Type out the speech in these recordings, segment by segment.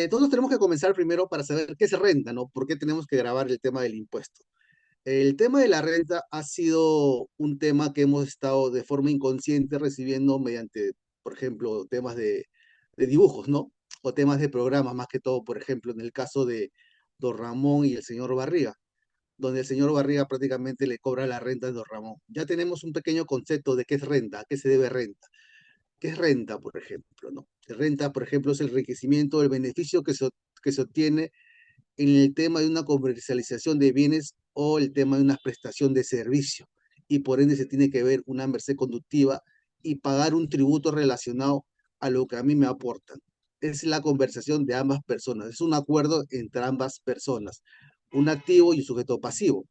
Todos tenemos que comenzar primero para saber qué es renta, ¿no? ¿Por qué tenemos que grabar el tema del impuesto? El tema de la renta ha sido un tema que hemos estado de forma inconsciente recibiendo mediante, por ejemplo, temas de dibujos, ¿no? O temas de programas, más que todo, por ejemplo, en el caso de Don Ramón y el señor Barriga, donde el señor Barriga prácticamente le cobra la renta a Don Ramón. Ya tenemos un pequeño concepto de qué es renta, a qué se debe renta. ¿Qué es renta, por ejemplo, no? Renta, por ejemplo, es el enriquecimiento, el beneficio que se obtiene en el tema de una comercialización de bienes o el tema de una prestación de servicio. Y por ende se tiene que ver una merced conductiva y pagar un tributo relacionado a lo que a mí me aportan. Es la conversación de ambas personas, es un acuerdo entre ambas personas, un activo y un sujeto pasivo,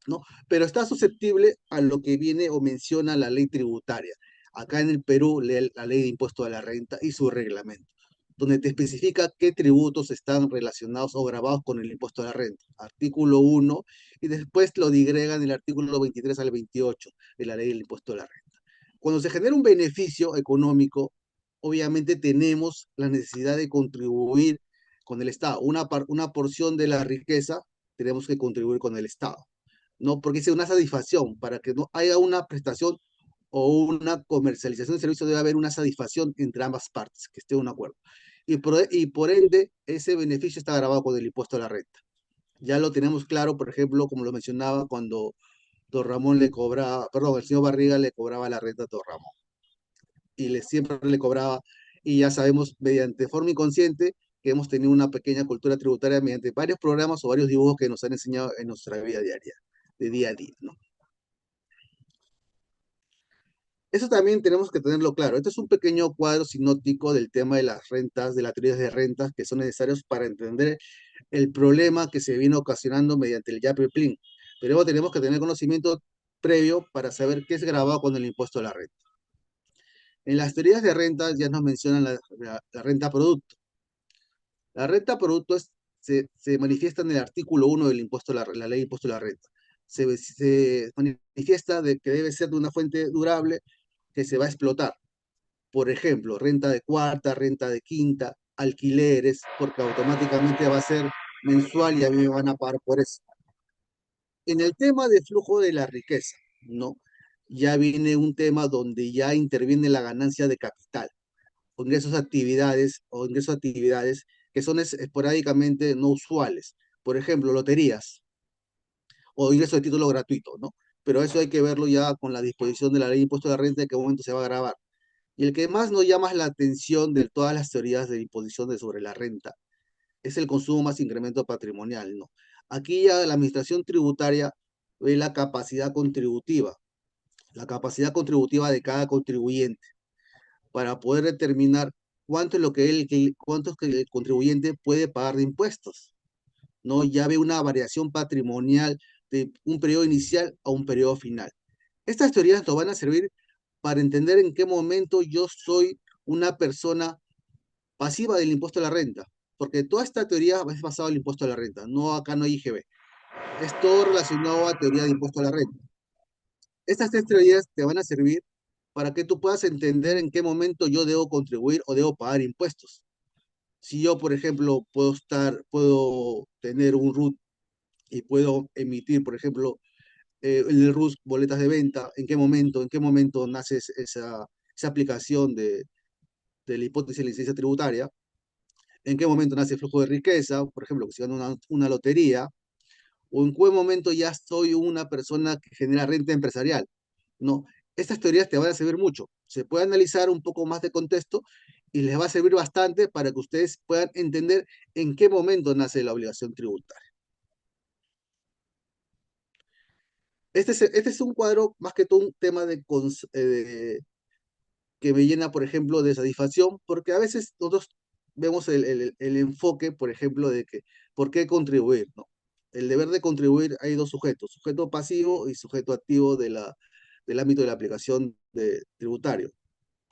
¿no? Pero está susceptible a lo que viene o menciona la ley tributaria. Acá en el Perú, la ley de impuesto a la renta y su reglamento, donde te especifica qué tributos están relacionados o grabados con el impuesto a la renta. Artículo 1, y después lo digregan el artículo 23 al 28 de la ley del impuesto a la renta. Cuando se genera un beneficio económico, obviamente tenemos la necesidad de contribuir con el Estado. Una porción de la riqueza tenemos que contribuir con el Estado, ¿no? Porque es una satisfacción, para que no haya una prestación o una comercialización de servicios debe haber una satisfacción entre ambas partes, que esté de un acuerdo. Y por ende, ese beneficio está grabado con el impuesto a la renta. Ya lo tenemos claro, por ejemplo, como lo mencionaba, cuando Don Ramón le cobraba, perdón, el señor Barriga le cobraba la renta a Don Ramón. Siempre le cobraba, y ya sabemos, mediante forma inconsciente, que hemos tenido una pequeña cultura tributaria mediante varios programas o varios dibujos que nos han enseñado en nuestra vida diaria, de día a día, ¿no? Eso también tenemos que tenerlo claro. Este es un pequeño cuadro sinóptico del tema de las rentas, de las teorías de rentas que son necesarios para entender el problema que se viene ocasionando mediante el YAPE-PLIN. Pero tenemos que tener conocimiento previo para saber qué es grabado con el impuesto a la renta. En las teorías de rentas ya nos mencionan la renta producto. La renta producto se manifiesta en el artículo 1 del impuesto la ley de impuesto a la renta. Se manifiesta de que debe ser de una fuente durable que se va a explotar. Por ejemplo, renta de cuarta, renta de quinta, alquileres, porque automáticamente va a ser mensual y a mí me van a pagar por eso. En el tema de flujo de la riqueza, ¿no? Ya viene un tema donde ya interviene la ganancia de capital, o ingresos a actividades que son esporádicamente no usuales. Por ejemplo, loterías o ingresos de título gratuito, ¿no? Pero eso hay que verlo ya con la disposición de la ley de impuesto a la renta, en qué momento se va a grabar. Y el que más nos llama la atención de todas las teorías de imposición sobre la renta es el consumo más incremento patrimonial, ¿no? Aquí ya la administración tributaria ve la capacidad contributiva de cada contribuyente para poder determinar cuánto es lo que cuánto es que el contribuyente puede pagar de impuestos, ¿no? Ya ve una variación patrimonial de un periodo inicial a un periodo final. Estas teorías nos van a servir para entender en qué momento yo soy una persona pasiva del impuesto a la renta, porque toda esta teoría es basada en el impuesto a la renta, no acá no hay IGB, es todo relacionado a teoría de impuesto a la renta. Estas tres teorías te van a servir para que tú puedas entender en qué momento yo debo contribuir o debo pagar impuestos. Si yo, por ejemplo, puedo tener un RUT y puedo emitir, por ejemplo, en el RUS boletas de venta, en qué momento nace esa aplicación de la hipótesis de licencia tributaria, en qué momento nace el flujo de riqueza, por ejemplo, que si gano una lotería, o en qué momento ya soy una persona que genera renta empresarial, ¿no? Estas teorías te van a servir mucho. Se puede analizar un poco más de contexto y les va a servir bastante para que ustedes puedan entender en qué momento nace la obligación tributaria. Este es un cuadro más que todo un tema que me llena, por ejemplo, de satisfacción, porque a veces nosotros vemos el enfoque, por ejemplo, de que, ¿por qué contribuir? ¿No? El deber de contribuir hay dos sujetos, sujeto pasivo y sujeto activo del ámbito de la aplicación tributario.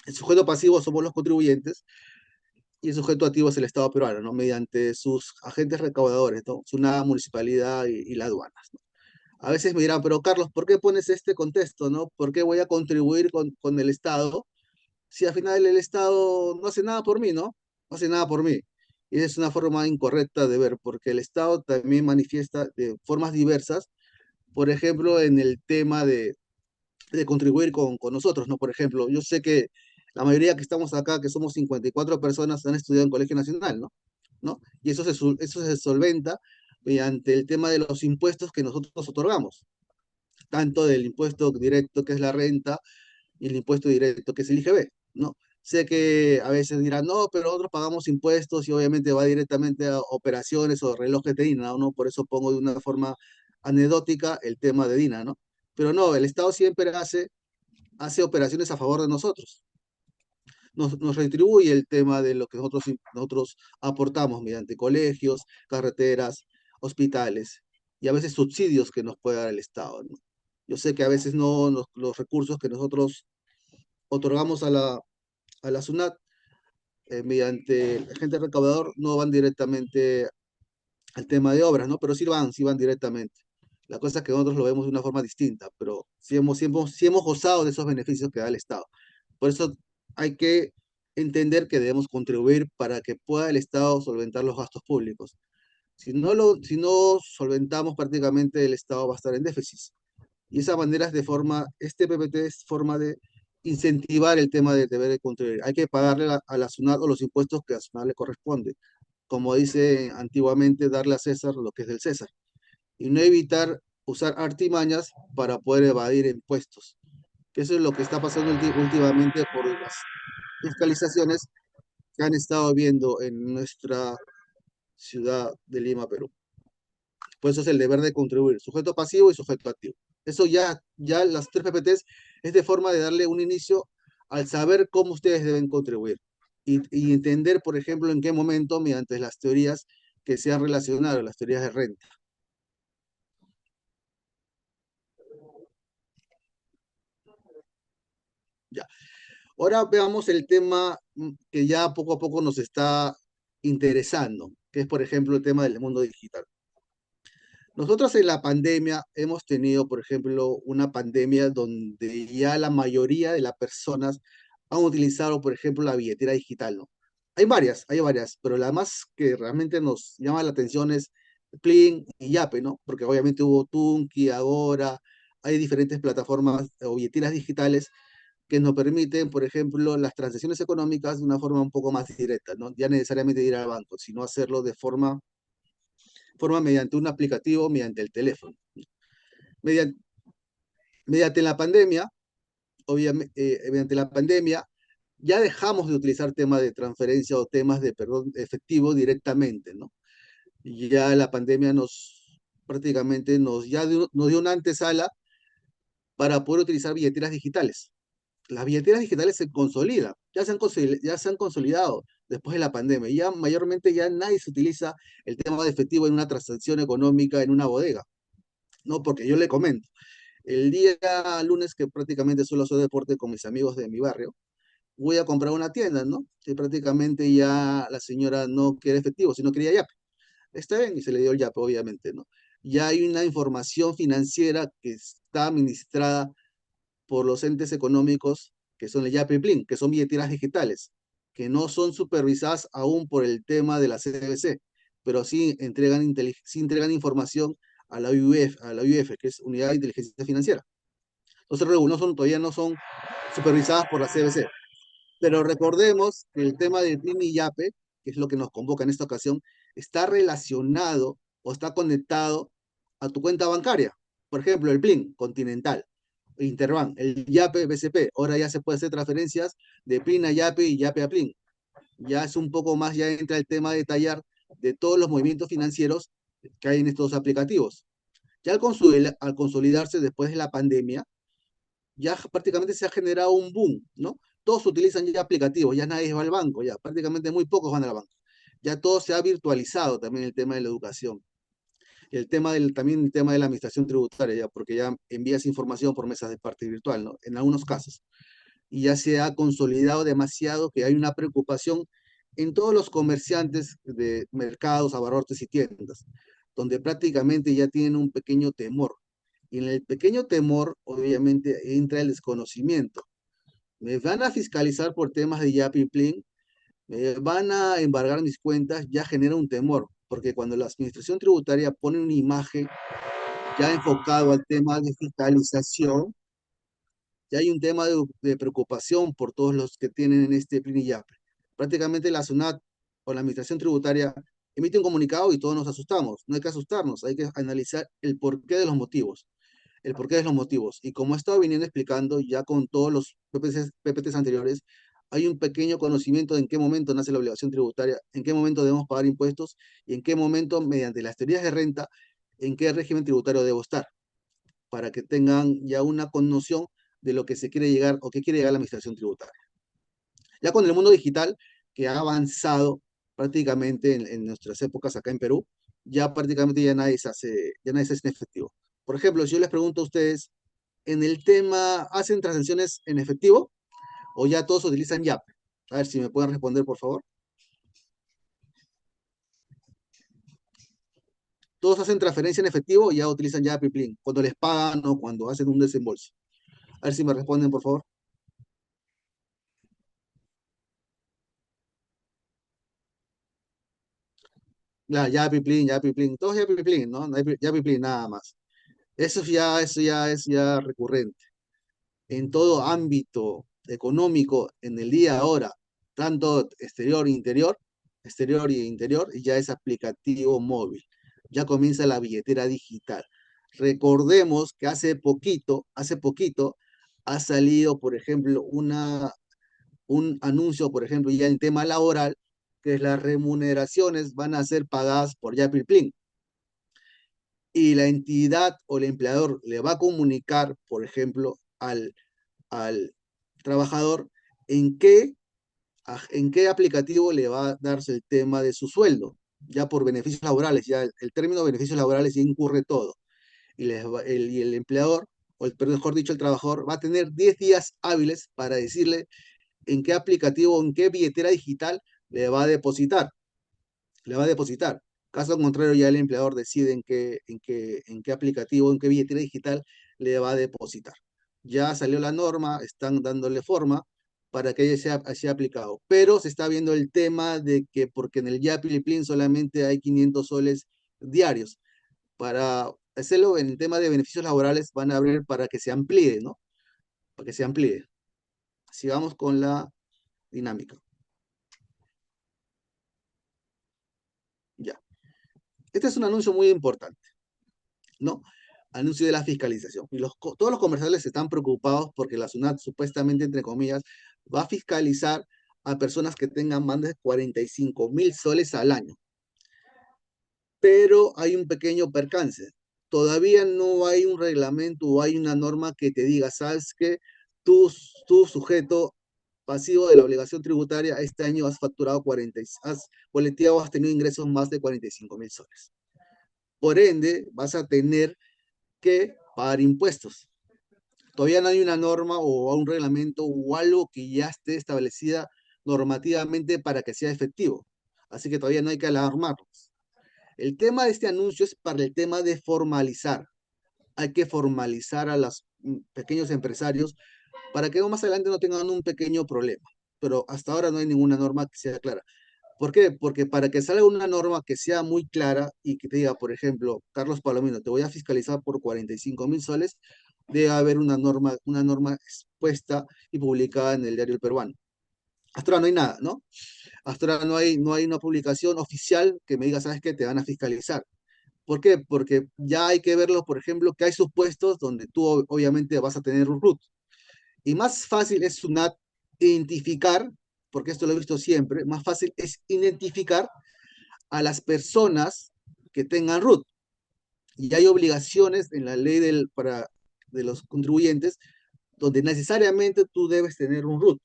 El sujeto pasivo somos los contribuyentes y el sujeto activo es el Estado peruano, ¿no? Mediante sus agentes recaudadores, ¿no? SUNAT, municipalidad y las aduanas, ¿no? A veces me dirán, pero Carlos, ¿por qué pones este contexto, no? ¿Por qué voy a contribuir con el Estado si al final el Estado no hace nada por mí, ¿no? No hace nada por mí. Y es una forma incorrecta de ver, porque el Estado también manifiesta de formas diversas, por ejemplo, en el tema de contribuir con nosotros, ¿no? Por ejemplo, yo sé que la mayoría que estamos acá, que somos 54 personas, han estudiado en Colegio Nacional, ¿no? ¿No? Y eso se solventa mediante el tema de los impuestos que nosotros otorgamos, tanto del impuesto directo que es la renta y el impuesto directo que es el IGB, ¿no? Sé que a veces dirán, no, pero nosotros pagamos impuestos y obviamente va directamente a operaciones o relojes de DINA, ¿no? Por eso pongo de una forma anecdótica el tema de DINA, ¿no? Pero no, el Estado siempre hace operaciones a favor de nosotros. Nos retribuye el tema de lo que nosotros aportamos mediante colegios, carreteras, hospitales y a veces subsidios que nos puede dar el Estado, ¿no? Yo sé que a veces no los recursos que nosotros otorgamos a la SUNAT mediante el agente recaudador no van directamente al tema de obras, ¿no? Pero sí van directamente. La cosa es que nosotros lo vemos de una forma distinta, pero sí hemos gozado de esos beneficios que da el Estado. Por eso hay que entender que debemos contribuir para que pueda el Estado solventar los gastos públicos. Si no solventamos, prácticamente el Estado va a estar en déficit. Y esa manera es de forma, este PPT es forma de incentivar el tema de deber de contribuir. Hay que pagarle a la SUNAT o los impuestos que a la SUNAT le corresponde. Como dice antiguamente, darle a César lo que es del César. Y no evitar usar artimañas para poder evadir impuestos. Que eso es lo que está pasando últimamente por las fiscalizaciones que han estado viendo en nuestra ciudad de Lima, Perú. Por eso es el deber de contribuir, sujeto pasivo y sujeto activo. Eso ya las tres PPTs es de forma de darle un inicio al saber cómo ustedes deben contribuir y entender, por ejemplo, en qué momento, mediante las teorías que se han relacionado, las teorías de renta. Ya. Ahora veamos el tema que ya poco a poco nos está interesando, que es, por ejemplo, el tema del mundo digital. Nosotros en la pandemia hemos tenido, por ejemplo, una pandemia donde ya la mayoría de las personas han utilizado, por ejemplo, la billetera digital, ¿no? Hay varias, pero la más que realmente nos llama la atención es Plin y Yape, ¿no? Porque obviamente hubo Tunki, Agora, hay diferentes plataformas o billeteras digitales que nos permiten, por ejemplo, las transacciones económicas de una forma un poco más directa, ¿no? Ya necesariamente ir al banco, sino hacerlo de forma mediante un aplicativo, mediante el teléfono. Mediante, mediante la pandemia, obviamente, mediante la pandemia, ya dejamos de utilizar temas de transferencia o temas de perdón efectivo directamente, ¿no? Y ya la pandemia prácticamente nos dio una antesala para poder utilizar billeteras digitales. Las billeteras digitales se consolidan, ya se han consolidado después de la pandemia. Ya mayormente ya nadie se utiliza el tema de efectivo en una transacción económica en una bodega, ¿no? Porque yo le comento, el día lunes que prácticamente suelo hacer deporte con mis amigos de mi barrio, voy a comprar una tienda, ¿no? Y prácticamente ya la señora no quiere efectivo, sino quería Yape. Está bien, y se le dio el Yape, obviamente, ¿no? Ya hay una información financiera que está administrada por los entes económicos que son el Yape y Plin, que son billeteras digitales, que no son supervisadas aún por el tema de la CBC, pero sí entregan información a a la UF, que es Unidad de Inteligencia Financiera. Entonces, todavía no son supervisadas por la CBC. Pero recordemos que el tema del PIN y YAPE, que es lo que nos convoca en esta ocasión, está relacionado o está conectado a tu cuenta bancaria. Por ejemplo, el PLIN, Continental, Interbank, el YAPE, BCP. Ahora ya se puede hacer transferencias de PLIN a YAPE y YAPE a PLIN. Ya es un poco más, ya entra el tema de detallar de todos los movimientos financieros que hay en estos aplicativos. Ya al consolidarse después de la pandemia, ya prácticamente se ha generado un boom, ¿no? Todos utilizan ya aplicativos, ya nadie va al banco, ya prácticamente muy pocos van al banco. Ya todo se ha virtualizado también el tema de la educación. También el tema de la administración tributaria, ya, porque ya envías información por mesas de parte virtual, ¿no? En algunos casos. Y ya se ha consolidado demasiado que hay una preocupación en todos los comerciantes de mercados, abarrotes y tiendas, donde prácticamente ya tienen un pequeño temor. Y en el pequeño temor, obviamente, entra el desconocimiento. Me van a fiscalizar por temas de Yapi Plin, van a embargar mis cuentas, ya genera un temor, porque cuando la administración tributaria pone una imagen ya enfocado al tema de fiscalización, ya hay un tema de preocupación por todos los que tienen en este PRINIYAPRE. Prácticamente la SUNAT o la administración tributaria emite un comunicado y todos nos asustamos. No hay que asustarnos, hay que analizar el porqué de los motivos. El porqué de los motivos. Y como he estado viniendo explicando ya con todos los PPTs anteriores, hay un pequeño conocimiento de en qué momento nace la obligación tributaria, en qué momento debemos pagar impuestos y en qué momento, mediante las teorías de renta, en qué régimen tributario debo estar, para que tengan ya una connoción de lo que se quiere llegar o que quiere llegar a la administración tributaria. Ya con el mundo digital, que ha avanzado prácticamente en nuestras épocas acá en Perú, ya prácticamente ya nadie se hace en efectivo. Por ejemplo, si yo les pregunto a ustedes, en el tema, ¿hacen transacciones en efectivo o ya todos utilizan Yape? A ver si me pueden responder, por favor. ¿Todos hacen transferencia en efectivo o ya utilizan Yape Plin? Cuando les pagan o cuando hacen un desembolso. A ver si me responden, por favor. Ya, Yape Plin, todos Yape Plin, ¿no? Yape Plin, nada más. Eso ya es ya recurrente. En todo ámbito económico, en el día ahora, tanto exterior y interior, ya es aplicativo móvil. Ya comienza la billetera digital. Recordemos que hace poquito, ha salido, por ejemplo, un anuncio, por ejemplo, ya en tema laboral, que las remuneraciones van a ser pagadas por Yapilplin y la entidad o el empleador le va a comunicar, por ejemplo, al trabajador en en qué aplicativo le va a darse el tema de su sueldo, ya por beneficios laborales, ya el término beneficios laborales ya incurre todo. Y el empleador, perdón, mejor dicho, el trabajador, va a tener 10 días hábiles para decirle en qué aplicativo, en qué billetera digital le va a depositar. Le va a depositar. Caso contrario, ya el empleador decide en qué aplicativo, en qué billetera digital le va a depositar. Ya salió la norma, están dándole forma para que sea aplicado. Pero se está viendo el tema de que porque en el Yapi Plin solamente hay 500 soles diarios. Para hacerlo en el tema de beneficios laborales van a abrir para que se amplíe, ¿no? Para que se amplíe. Sigamos con la dinámica. Ya. Este es un anuncio muy importante, ¿no? Anuncio de la fiscalización. Y todos los comerciales están preocupados porque la SUNAT supuestamente, entre comillas, va a fiscalizar a personas que tengan más de 45.000 soles al año. Pero hay un pequeño percance. Todavía no hay un reglamento o hay una norma que te diga, sabes que tú sujeto pasivo de la obligación tributaria, este año has facturado 40, has boleteado, has tenido ingresos más de 45.000 soles. Por ende, vas a tener que pagar impuestos. Todavía no hay una norma o un reglamento o algo que ya esté establecida normativamente para que sea efectivo. Así que todavía no hay que alarmarnos. El tema de este anuncio es para el tema de formalizar. Hay que formalizar a los pequeños empresarios para que más adelante no tengan un pequeño problema. Pero hasta ahora no hay ninguna norma que sea clara. ¿Por qué? Porque para que salga una norma que sea muy clara y que te diga, por ejemplo, Carlos Palomino, te voy a fiscalizar por 45.000 soles, debe haber una norma expuesta y publicada en el diario El Peruano. Hasta ahora no hay nada, ¿no? Hasta ahora no hay una publicación oficial que me diga, ¿sabes qué? Te van a fiscalizar. ¿Por qué? Porque ya hay que verlo, por ejemplo, que hay supuestos donde tú obviamente vas a tener un root. Y más fácil es SUNAT identificar, porque esto lo he visto siempre, más fácil es identificar a las personas que tengan root. Y hay obligaciones en la ley de los contribuyentes donde necesariamente tú debes tener un root.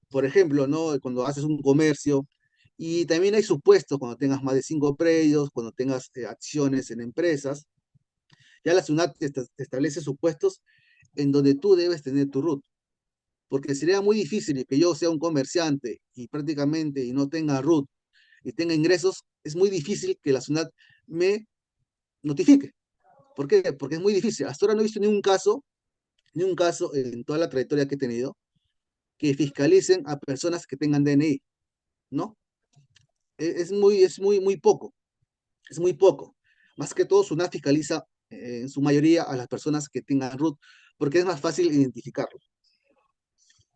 Por ejemplo, ¿no? Cuando haces un comercio, y también hay supuestos cuando tengas más de 5 predios, cuando tengas acciones en empresas, ya la SUNAT establece supuestos en donde tú debes tener tu root. Porque sería muy difícil que yo sea un comerciante y prácticamente y no tenga root y tenga ingresos, es muy difícil que la SUNAT me notifique. ¿Por qué? Porque es muy difícil. Hasta ahora no he visto ni un caso en toda la trayectoria que he tenido, que fiscalicen a personas que tengan DNI. ¿no? Es muy poco, es muy poco. Más que todo, SUNAT fiscaliza en su mayoría a las personas que tengan RUT, porque es más fácil identificarlo.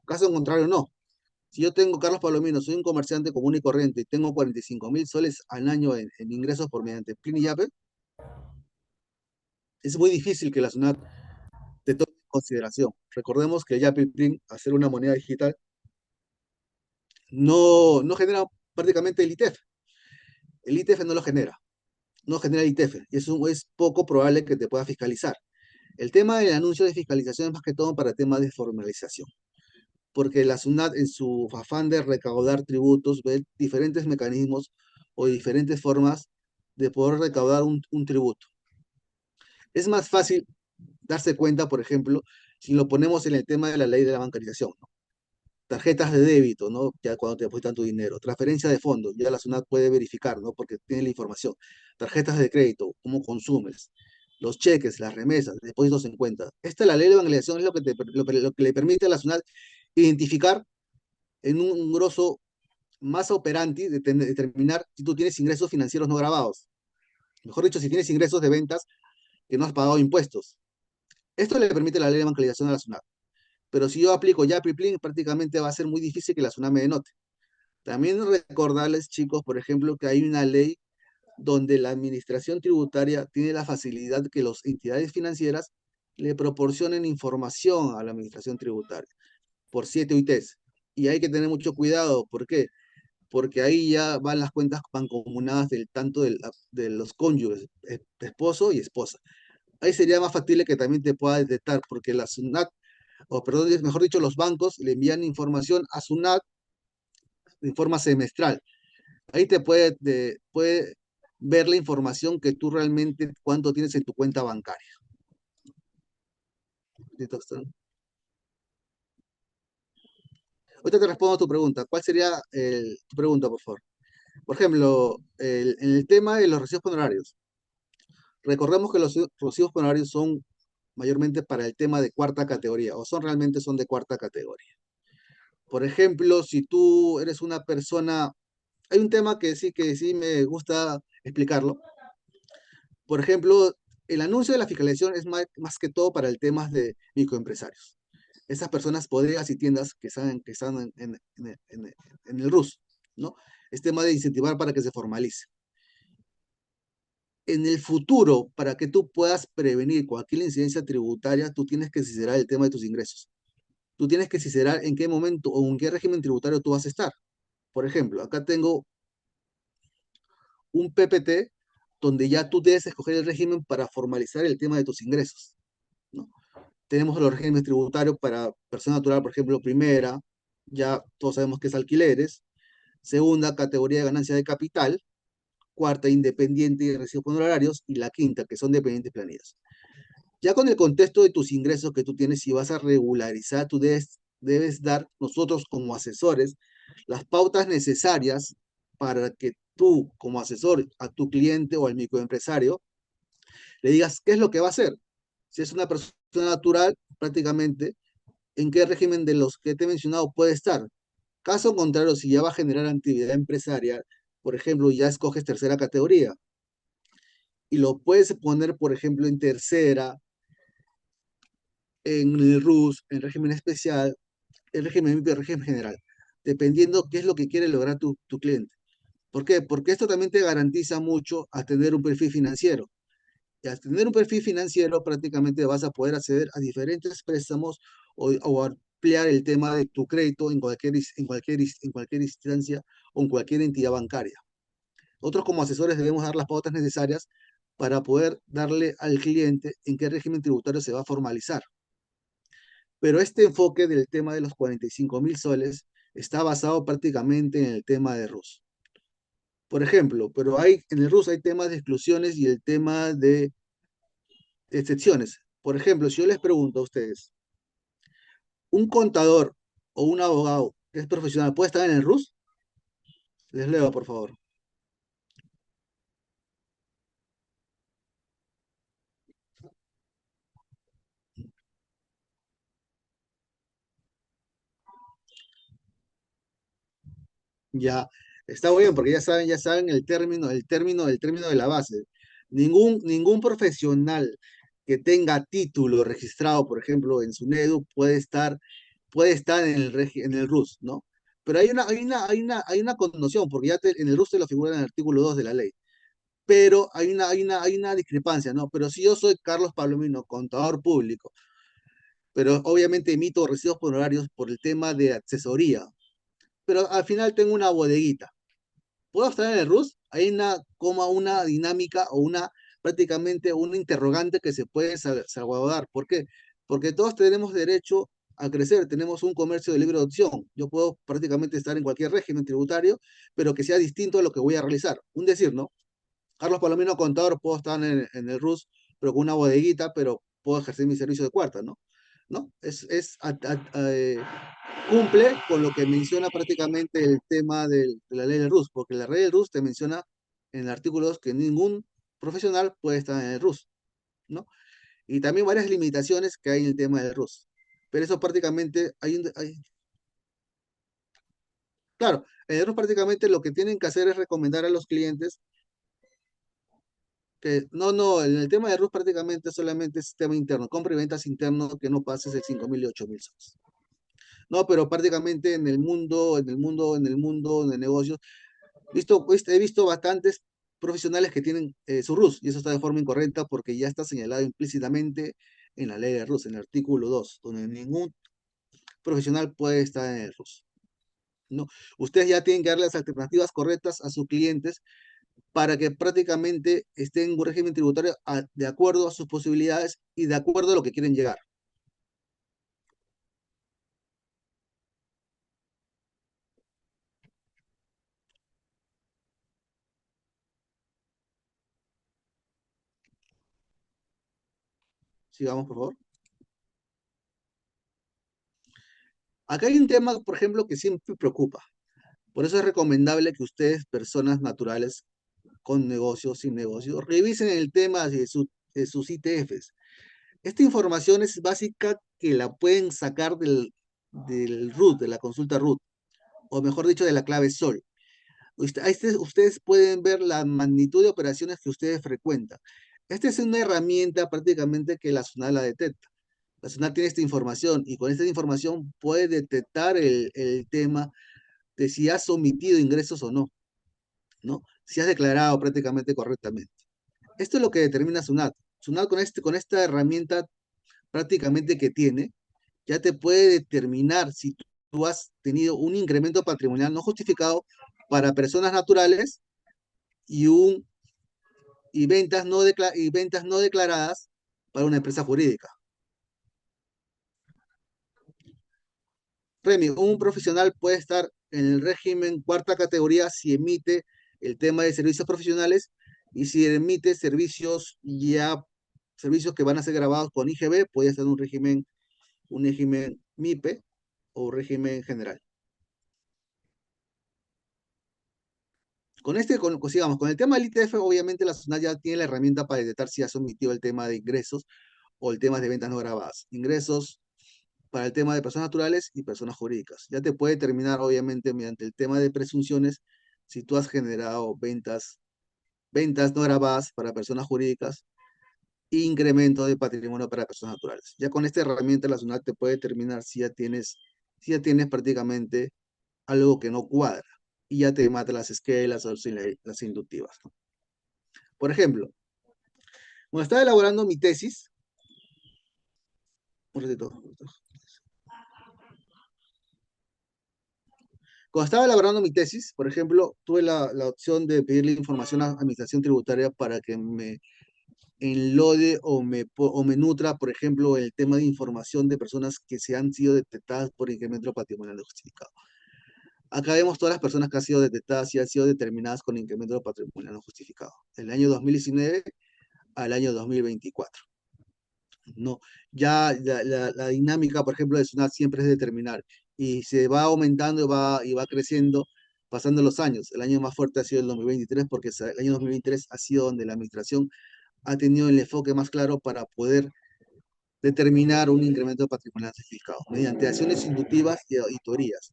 Caso contrario, no. Si yo tengo Carlos Palomino, soy un comerciante común y corriente y tengo 45.000 soles al año en ingresos por mediante PLIN y YAPE, es muy difícil que la SUNAT te tome en consideración. Recordemos que el YAPE y PLIN, al ser una moneda digital, no genera prácticamente el ITEF. El ITEF no lo genera, no genera el ITEF, y eso es poco probable que te pueda fiscalizar. El tema del anuncio de fiscalización es más que todo para temas de formalización, porque la SUNAT en su afán de recaudar tributos ve diferentes mecanismos o diferentes formas de poder recaudar un tributo. Es más fácil darse cuenta, por ejemplo, si lo ponemos en el tema de la ley de la bancarización, ¿no? Tarjetas de débito, ¿no? Ya cuando te depositan tu dinero, transferencia de fondos, ya la SUNAT puede verificar, ¿no? Porque tiene la información. Tarjetas de crédito, cómo consumes, los cheques, las remesas, depósitos en cuenta. Esta la ley de bancarización es lo que le permite a la SUNAT identificar en un grosso más operandi de determinar si tú tienes ingresos financieros no grabados. Mejor dicho, si tienes ingresos de ventas que no has pagado impuestos. Esto le permite la ley de bancarización a la SUNAT. Pero si yo aplico ya PRIPLIN, prácticamente va a ser muy difícil que la SUNAT me denote. También recordarles, chicos, por ejemplo, que hay una ley donde la administración tributaria tiene la facilidad que las entidades financieras le proporcionen información a la administración tributaria por 7 UITs. Y hay que tener mucho cuidado. ¿Por qué? Porque ahí ya van las cuentas mancomunadas del tanto de los cónyuges, esposo y esposa. Ahí sería más factible que también te pueda detectar, porque la SUNAT, o perdón, mejor dicho, los bancos le envían información a SUNAT de forma semestral. Ahí puede ver la información que tú realmente, cuánto tienes en tu cuenta bancaria. Ahorita te respondo a tu pregunta. ¿Cuál sería tu pregunta, por favor? Por ejemplo, en el tema de los recibos honorarios. Recordemos que los recibos honorarios son mayormente para el tema de cuarta categoría, o realmente son de cuarta categoría. Por ejemplo, si tú eres una persona, hay un tema que sí me gusta explicarlo. Por ejemplo, el anuncio de la fiscalización es más que todo para el tema de microempresarios. Esas personas, bodegas y tiendas que están en el RUS, ¿no? Es tema de incentivar para que se formalice. En el futuro, para que tú puedas prevenir cualquier incidencia tributaria, tú tienes que sincerar el tema de tus ingresos. Tú tienes que sincerar en qué momento o en qué régimen tributario tú vas a estar. Por ejemplo, acá tengo un PPT donde ya tú debes escoger el régimen para formalizar el tema de tus ingresos, ¿no? Tenemos los regímenes tributarios para persona natural, por ejemplo, primera, ya todos sabemos que es alquileres, segunda, categoría de ganancia de capital, cuarta, independiente y recibos honorarios, y la quinta, que son dependientes planillas. Ya con el contexto de tus ingresos que tú tienes, si vas a regularizar, tú debes dar, nosotros como asesores, las pautas necesarias para que tú, como asesor a tu cliente o al microempresario, le digas qué es lo que va a hacer. Si es una persona natural, prácticamente, en qué régimen de los que te he mencionado puede estar. Caso contrario, si ya va a generar actividad empresarial, por ejemplo, ya escoges tercera categoría y lo puedes poner, por ejemplo, en tercera, en el RUS, en régimen especial, en régimen MIPI, régimen general, dependiendo qué es lo que quiere lograr tu cliente. ¿Por qué? Porque esto también te garantiza mucho a tener un perfil financiero. Y al tener un perfil financiero, prácticamente vas a poder acceder a diferentes préstamos o ampliar el tema de tu crédito en cualquier instancia o en cualquier entidad bancaria. Nosotros como asesores debemos dar las pautas necesarias para poder darle al cliente en qué régimen tributario se va a formalizar. Pero este enfoque del tema de los 45.000 soles está basado prácticamente en el tema de RUS. Por ejemplo, pero en el RUS hay temas de exclusiones y el tema de excepciones. Por ejemplo, si yo les pregunto a ustedes, ¿un contador o un abogado que es profesional puede estar en el RUS? Les leo, por favor. Ya, está bien, porque ya saben el término de la base. Ningún profesional que tenga título registrado, por ejemplo, en SUNEDU puede estar en el RUS, ¿no? Pero hay una connotación, porque en el RUS te lo figura en el artículo 2 de la ley. Pero hay una discrepancia, ¿no? Pero si yo soy Carlos Palomino, contador público, pero obviamente emito recibos por horarios por el tema de asesoría, pero al final tengo una bodeguita. ¿Puedo estar en el RUS? Hay una dinámica o prácticamente una interrogante que se puede salvaguardar. ¿Por qué? Porque todos tenemos derecho a crecer, tenemos un comercio de libre opción. Yo puedo prácticamente estar en cualquier régimen tributario, pero que sea distinto a lo que voy a realizar. Un decir, ¿no? Carlos Palomino, contador, puedo estar en el RUS, pero con una bodeguita, pero puedo ejercer mi servicio de cuarta, ¿no? ¿No? Cumple con lo que menciona prácticamente el tema de la ley del RUS, porque la ley del RUS te menciona en el artículo 2 que ningún profesional puede estar en el RUS, ¿no? Y también varias limitaciones que hay en el tema del RUS. Pero eso prácticamente, claro, en el RUS prácticamente lo que tienen que hacer es recomendar a los clientes que, no, en el tema del RUS prácticamente solamente es sistema interno, compra y ventas interno que no pases de 5.000 y 8.000 soles. No, pero prácticamente en el mundo de negocios he visto bastantes profesionales que tienen su RUS y eso está de forma incorrecta porque ya está señalado implícitamente en la ley de RUS, en el artículo 2 donde ningún profesional puede estar en el RUS, ¿no? Ustedes ya tienen que darle las alternativas correctas a sus clientes para que prácticamente estén en un régimen tributario de acuerdo a sus posibilidades y de acuerdo a lo que quieren llegar. Sigamos, por favor. Acá hay un tema, por ejemplo, que siempre preocupa. Por eso es recomendable que ustedes, personas naturales, con negocio, sin negocio, revisen el tema de sus ITFs. Esta información es básica que la pueden sacar del root, de la consulta root, o mejor dicho, de la clave SOL. Ustedes pueden ver la magnitud de operaciones que ustedes frecuentan. Esta es una herramienta prácticamente que la SUNAT la detecta. La SUNAT tiene esta información y con esta información puede detectar el tema de si has omitido ingresos o no, ¿no? Si has declarado prácticamente correctamente. Esto es lo que determina SUNAT. SUNAT con esta herramienta prácticamente que tiene, ya te puede determinar si tú has tenido un incremento patrimonial no justificado para personas naturales y, un, y ventas no declaradas para una empresa jurídica. Remy, un profesional puede estar en el régimen cuarta categoría si emite el tema de servicios profesionales y si emite servicios que van a ser grabados con IGB, puede estar en un régimen MIPE o régimen general. Sigamos, con el tema del ITF, obviamente la SUNAT ya tiene la herramienta para detectar si ha sometido el tema de ingresos o el tema de ventas no grabadas. Ingresos para el tema de personas naturales y personas jurídicas. Ya te puede determinar, obviamente, mediante el tema de presunciones, si tú has generado ventas no grabadas para personas jurídicas e incremento de patrimonio para personas naturales. Ya con esta herramienta la SUNAT te puede determinar si ya tienes prácticamente algo que no cuadra y ya te mata las esquelas o las inductivas, ¿no? Por ejemplo, cuando estaba elaborando mi tesis, un ratito, cuando estaba elaborando mi tesis, por ejemplo, tuve la opción de pedirle información a Administración Tributaria para que me enlode o me nutra, por ejemplo, el tema de información de personas que se han sido detectadas por incremento patrimonial no justificado. Acá vemos todas las personas que han sido detectadas y han sido determinadas con incremento patrimonial no justificado, del año 2019 al año 2024. No, ya la dinámica, por ejemplo, de SUNAT siempre es determinar y se va aumentando y va creciendo pasando los años. El año más fuerte ha sido el 2023 porque el año 2023 ha sido donde la administración ha tenido el enfoque más claro para poder determinar un incremento patrimonial certificado mediante acciones inductivas y auditorías.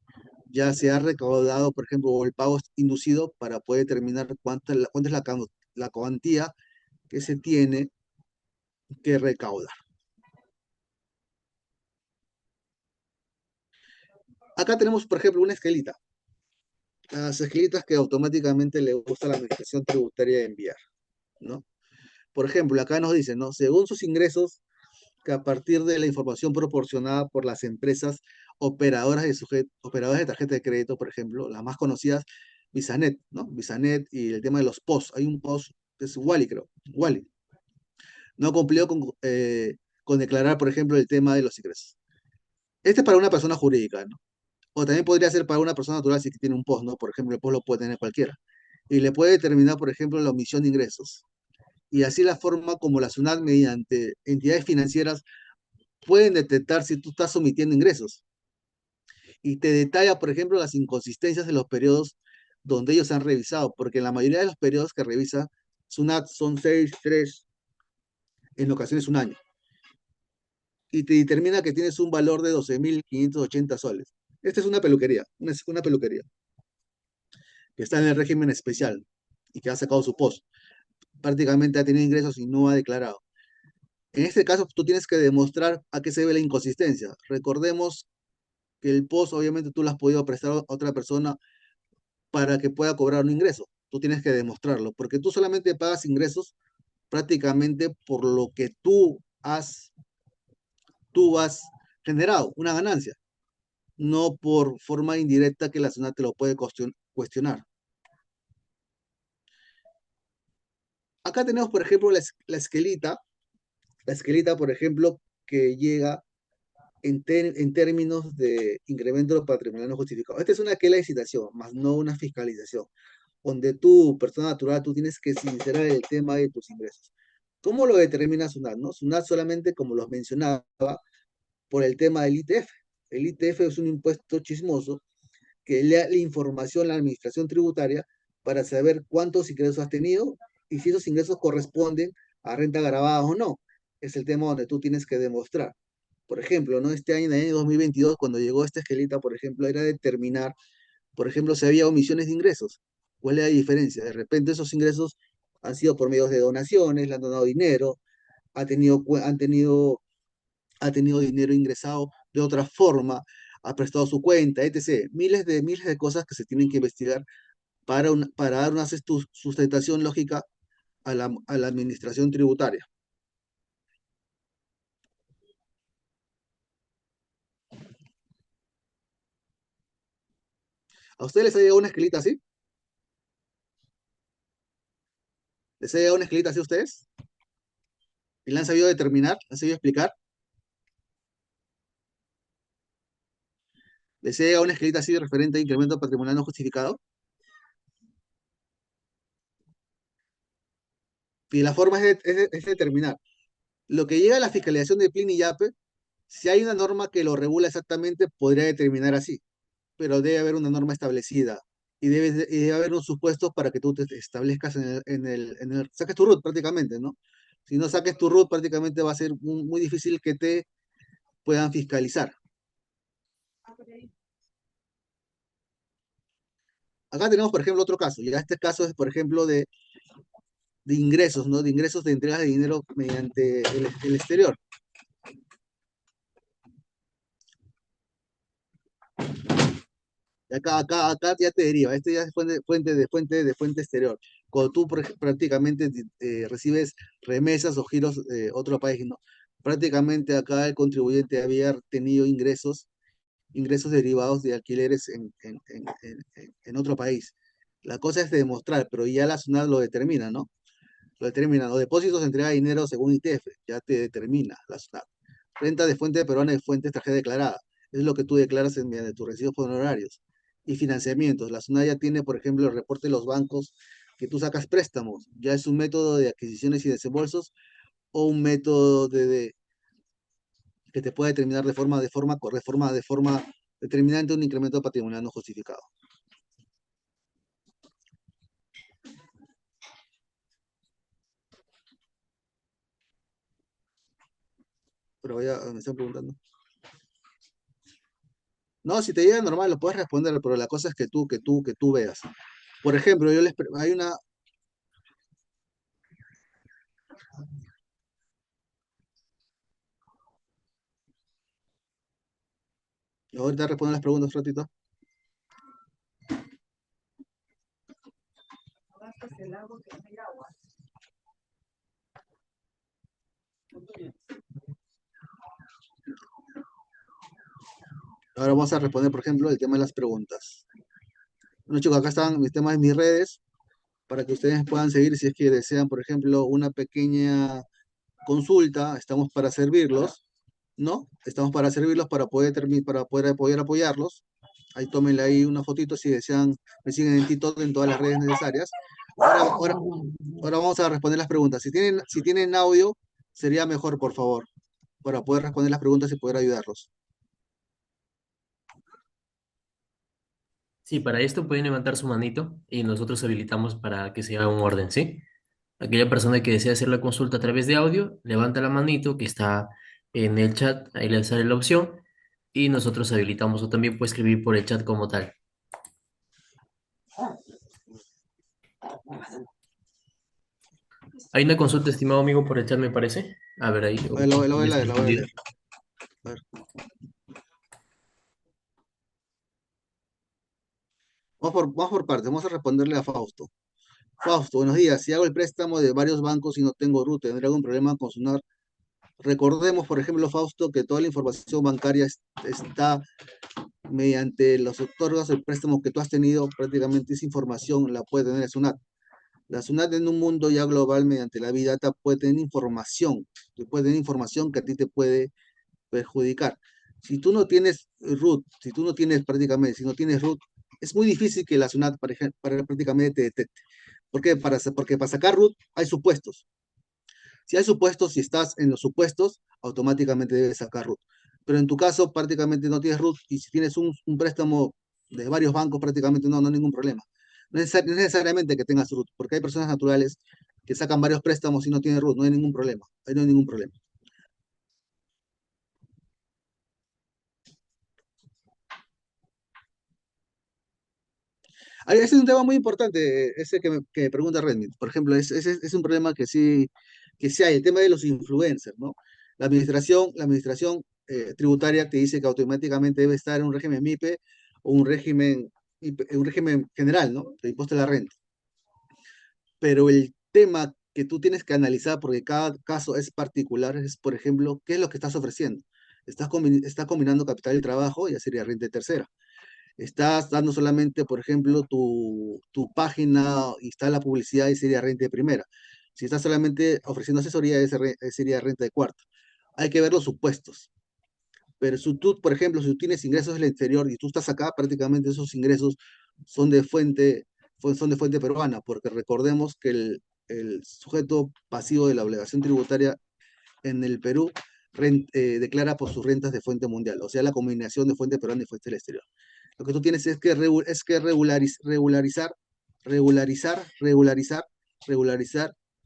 ya se ha recaudado, por ejemplo, o el pago inducido para poder determinar cuánta es la cuantía que se tiene que recaudar. Acá tenemos, por ejemplo, una esquelita. Las esquelitas que automáticamente le gusta a la administración tributaria enviar, ¿no? Por ejemplo, acá nos dice, ¿no? Según sus ingresos, que a partir de la información proporcionada por las empresas operadoras de tarjeta de crédito, por ejemplo, las más conocidas, Visanet, ¿no? Visanet y el tema de los POS. Hay un POS que es Wally, creo. Wally. No cumplió con declarar, por ejemplo, el tema de los ingresos. Este es para una persona jurídica, ¿no? O también podría ser para una persona natural si tiene un POS, ¿no? Por ejemplo, el POS lo puede tener cualquiera. Y le puede determinar, por ejemplo, la omisión de ingresos. Y así la forma como la SUNAT, mediante entidades financieras, pueden detectar si tú estás omitiendo ingresos. Y te detalla, por ejemplo, las inconsistencias de los periodos donde ellos han revisado, porque en la mayoría de los periodos que revisa SUNAT son 6, 3, en ocasiones un año. Y te determina que tienes un valor de 12.580 soles. Esta es una peluquería, una peluquería, que está en el régimen especial y que ha sacado su post. Prácticamente ha tenido ingresos y no ha declarado. En este caso, tú tienes que demostrar a qué se debe la inconsistencia. Recordemos que el post, obviamente, tú lo has podido prestar a otra persona para que pueda cobrar un ingreso. Tú tienes que demostrarlo, porque tú solamente pagas ingresos prácticamente por lo que tú has generado, una ganancia, no por forma indirecta que la SUNAT te lo puede cuestionar. Acá tenemos, por ejemplo, la esquelita, por ejemplo, que llega en términos de incremento patrimonial no justificado. Esta es una esquela de citación, más no una fiscalización, donde tú, persona natural, tú tienes que sincerar el tema de tus ingresos. ¿Cómo lo determina SUNAT? ¿No? SUNAT solamente, como los mencionaba, por el tema del ITF. El ITF es un impuesto chismoso que le da la información a la administración tributaria para saber cuántos ingresos has tenido y si esos ingresos corresponden a renta grabada o no. Es el tema donde tú tienes que demostrar. Por ejemplo, ¿no? Este año, en el año 2022, cuando llegó esta esquelita, por ejemplo, era determinar, por ejemplo, si había omisiones de ingresos. ¿Cuál es la diferencia? De repente esos ingresos han sido por medios de donaciones, le han donado dinero, ha tenido, ha tenido dinero ingresado de otra forma, ha prestado su cuenta, etc. Miles de cosas que se tienen que investigar para dar una sustentación lógica a la administración tributaria. ¿A ustedes les ha llegado una esquelita así? ¿Les ha llegado una esquelita así a ustedes? ¿Y la han sabido determinar? ¿La han sabido explicar? ¿Les ha llegado una esquelita así referente a incremento patrimonial no justificado? Y la forma es determinar. Lo que llega a la fiscalización de Plin y Yape, si hay una norma que lo regula exactamente, podría determinar así, pero debe haber una norma establecida y debe haber unos supuestos para que tú te establezcas saques tu root prácticamente, ¿no? Si no saques tu root, prácticamente va a ser muy difícil que te puedan fiscalizar. Acá tenemos, por ejemplo, otro caso. Ya este caso es, por ejemplo, de ingresos, ¿no? De ingresos de entregas de dinero mediante el exterior. Acá ya te deriva, este ya es fuente exterior. Cuando tú prácticamente recibes remesas o giros de otro país, ¿no? Prácticamente acá el contribuyente había tenido ingresos derivados de alquileres en otro país. La cosa es de demostrar, pero ya la SUNAT lo determina, ¿no? Lo determina. Los depósitos de entrega de dinero según ITF, ya te determina la SUNAT. Renta de fuente peruana de fuente extranjera declarada. Es lo que tú declaras mediante tus recibos honorarios. Y financiamientos. La SUNAT ya tiene, por ejemplo, el reporte de los bancos que tú sacas préstamos. Ya es un método de adquisiciones y desembolsos o un método que te puede determinar de forma determinante un incremento patrimonial no justificado. Pero ya me están preguntando. No, si te llega normal, lo puedes responder, pero la cosa es que tú veas. Por ejemplo, hay una, ahorita respondo las preguntas un ratito. Ahora vamos a responder, por ejemplo, el tema de las preguntas. Bueno, chicos, acá están mis temas en mis redes para que ustedes puedan seguir si es que desean, por ejemplo, una pequeña consulta. Estamos para servirlos, ¿no? Estamos para servirlos para poder apoyarlos. Ahí tómenle ahí una fotito si desean, me siguen en TikTok en todas las redes necesarias. Ahora vamos a responder las preguntas. Si tienen audio, sería mejor, por favor, para poder responder las preguntas y poder ayudarlos. Sí, para esto pueden levantar su manito y nosotros habilitamos para que se haga un orden, ¿sí? Aquella persona que desea hacer la consulta a través de audio, levanta la manito que está en el chat, ahí le sale la opción y nosotros habilitamos o también puede escribir por el chat como tal. Hay una consulta, estimado amigo, por el chat, me parece. A ver, ahí A ver, lo voy a les he leer, lo voy a respondido. leer. A ver, vamos por partes, vamos a responderle a Fausto. Fausto, buenos días. Si hago el préstamo de varios bancos y no tengo RUT, ¿tendré algún problema con su NAR? Recordemos, por ejemplo, Fausto, que toda la información bancaria está mediante los otorgos del préstamo que tú has tenido, prácticamente esa información la puede tener la SUNAT. La SUNAT en un mundo ya global, mediante la Big Data, puede tener información que a ti te puede perjudicar. Si tú no tienes root, si tú no tienes prácticamente, si no tienes root, es muy difícil que la SUNAT prácticamente te detecte. ¿Por qué? Porque para sacar root hay supuestos. Si hay supuestos, si estás en los supuestos, automáticamente debes sacar root. Pero en tu caso, prácticamente no tienes root y si tienes un préstamo de varios bancos, prácticamente no hay ningún problema. No es necesariamente que tengas root, porque hay personas naturales que sacan varios préstamos y no tienen root, no hay ningún problema. Ahí no hay ningún problema. Ese es un tema muy importante, ese que me pregunta Redmit. Por ejemplo, es un problema que sí hay, el tema de los influencers, ¿no? La administración tributaria te dice que automáticamente debe estar en un régimen MIPE o un régimen general, ¿no? De impuesto a la renta. Pero el tema que tú tienes que analizar, porque cada caso es particular, es, por ejemplo, ¿qué es lo que estás ofreciendo? ¿Estás combinando capital y trabajo? Ya sería renta de tercera. Estás dando solamente, por ejemplo, tu página y está la publicidad y sería renta de primera. Si estás solamente ofreciendo asesoría, sería renta de cuarta. Hay que ver los supuestos. Pero si tú, por ejemplo, si tú tienes ingresos del exterior y tú estás acá, prácticamente esos ingresos son de fuente peruana, porque recordemos que el sujeto pasivo de la obligación tributaria en el Perú declara por sus rentas de fuente mundial, o sea, la combinación de fuente peruana y fuente del exterior. Lo que tú tienes es que regularizar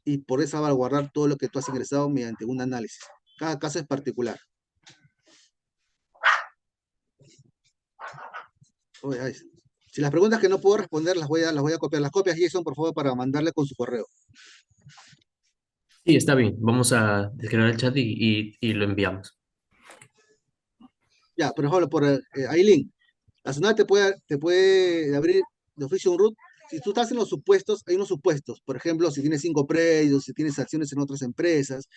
y por eso salvaguardar todo lo que tú has ingresado mediante un análisis. Cada caso es particular. Oye, ay, si las preguntas que no puedo responder las voy a copiar. Las copias, Jason, por favor, para mandarle con su correo. Sí, está bien. Vamos a descargar el chat y lo enviamos. Ya, por ejemplo, por Aileen, la SUNAT te puede abrir de oficio un RUT. Si tú estás en los supuestos, hay unos supuestos. Por ejemplo, si tienes 5 predios, si tienes acciones en otras empresas,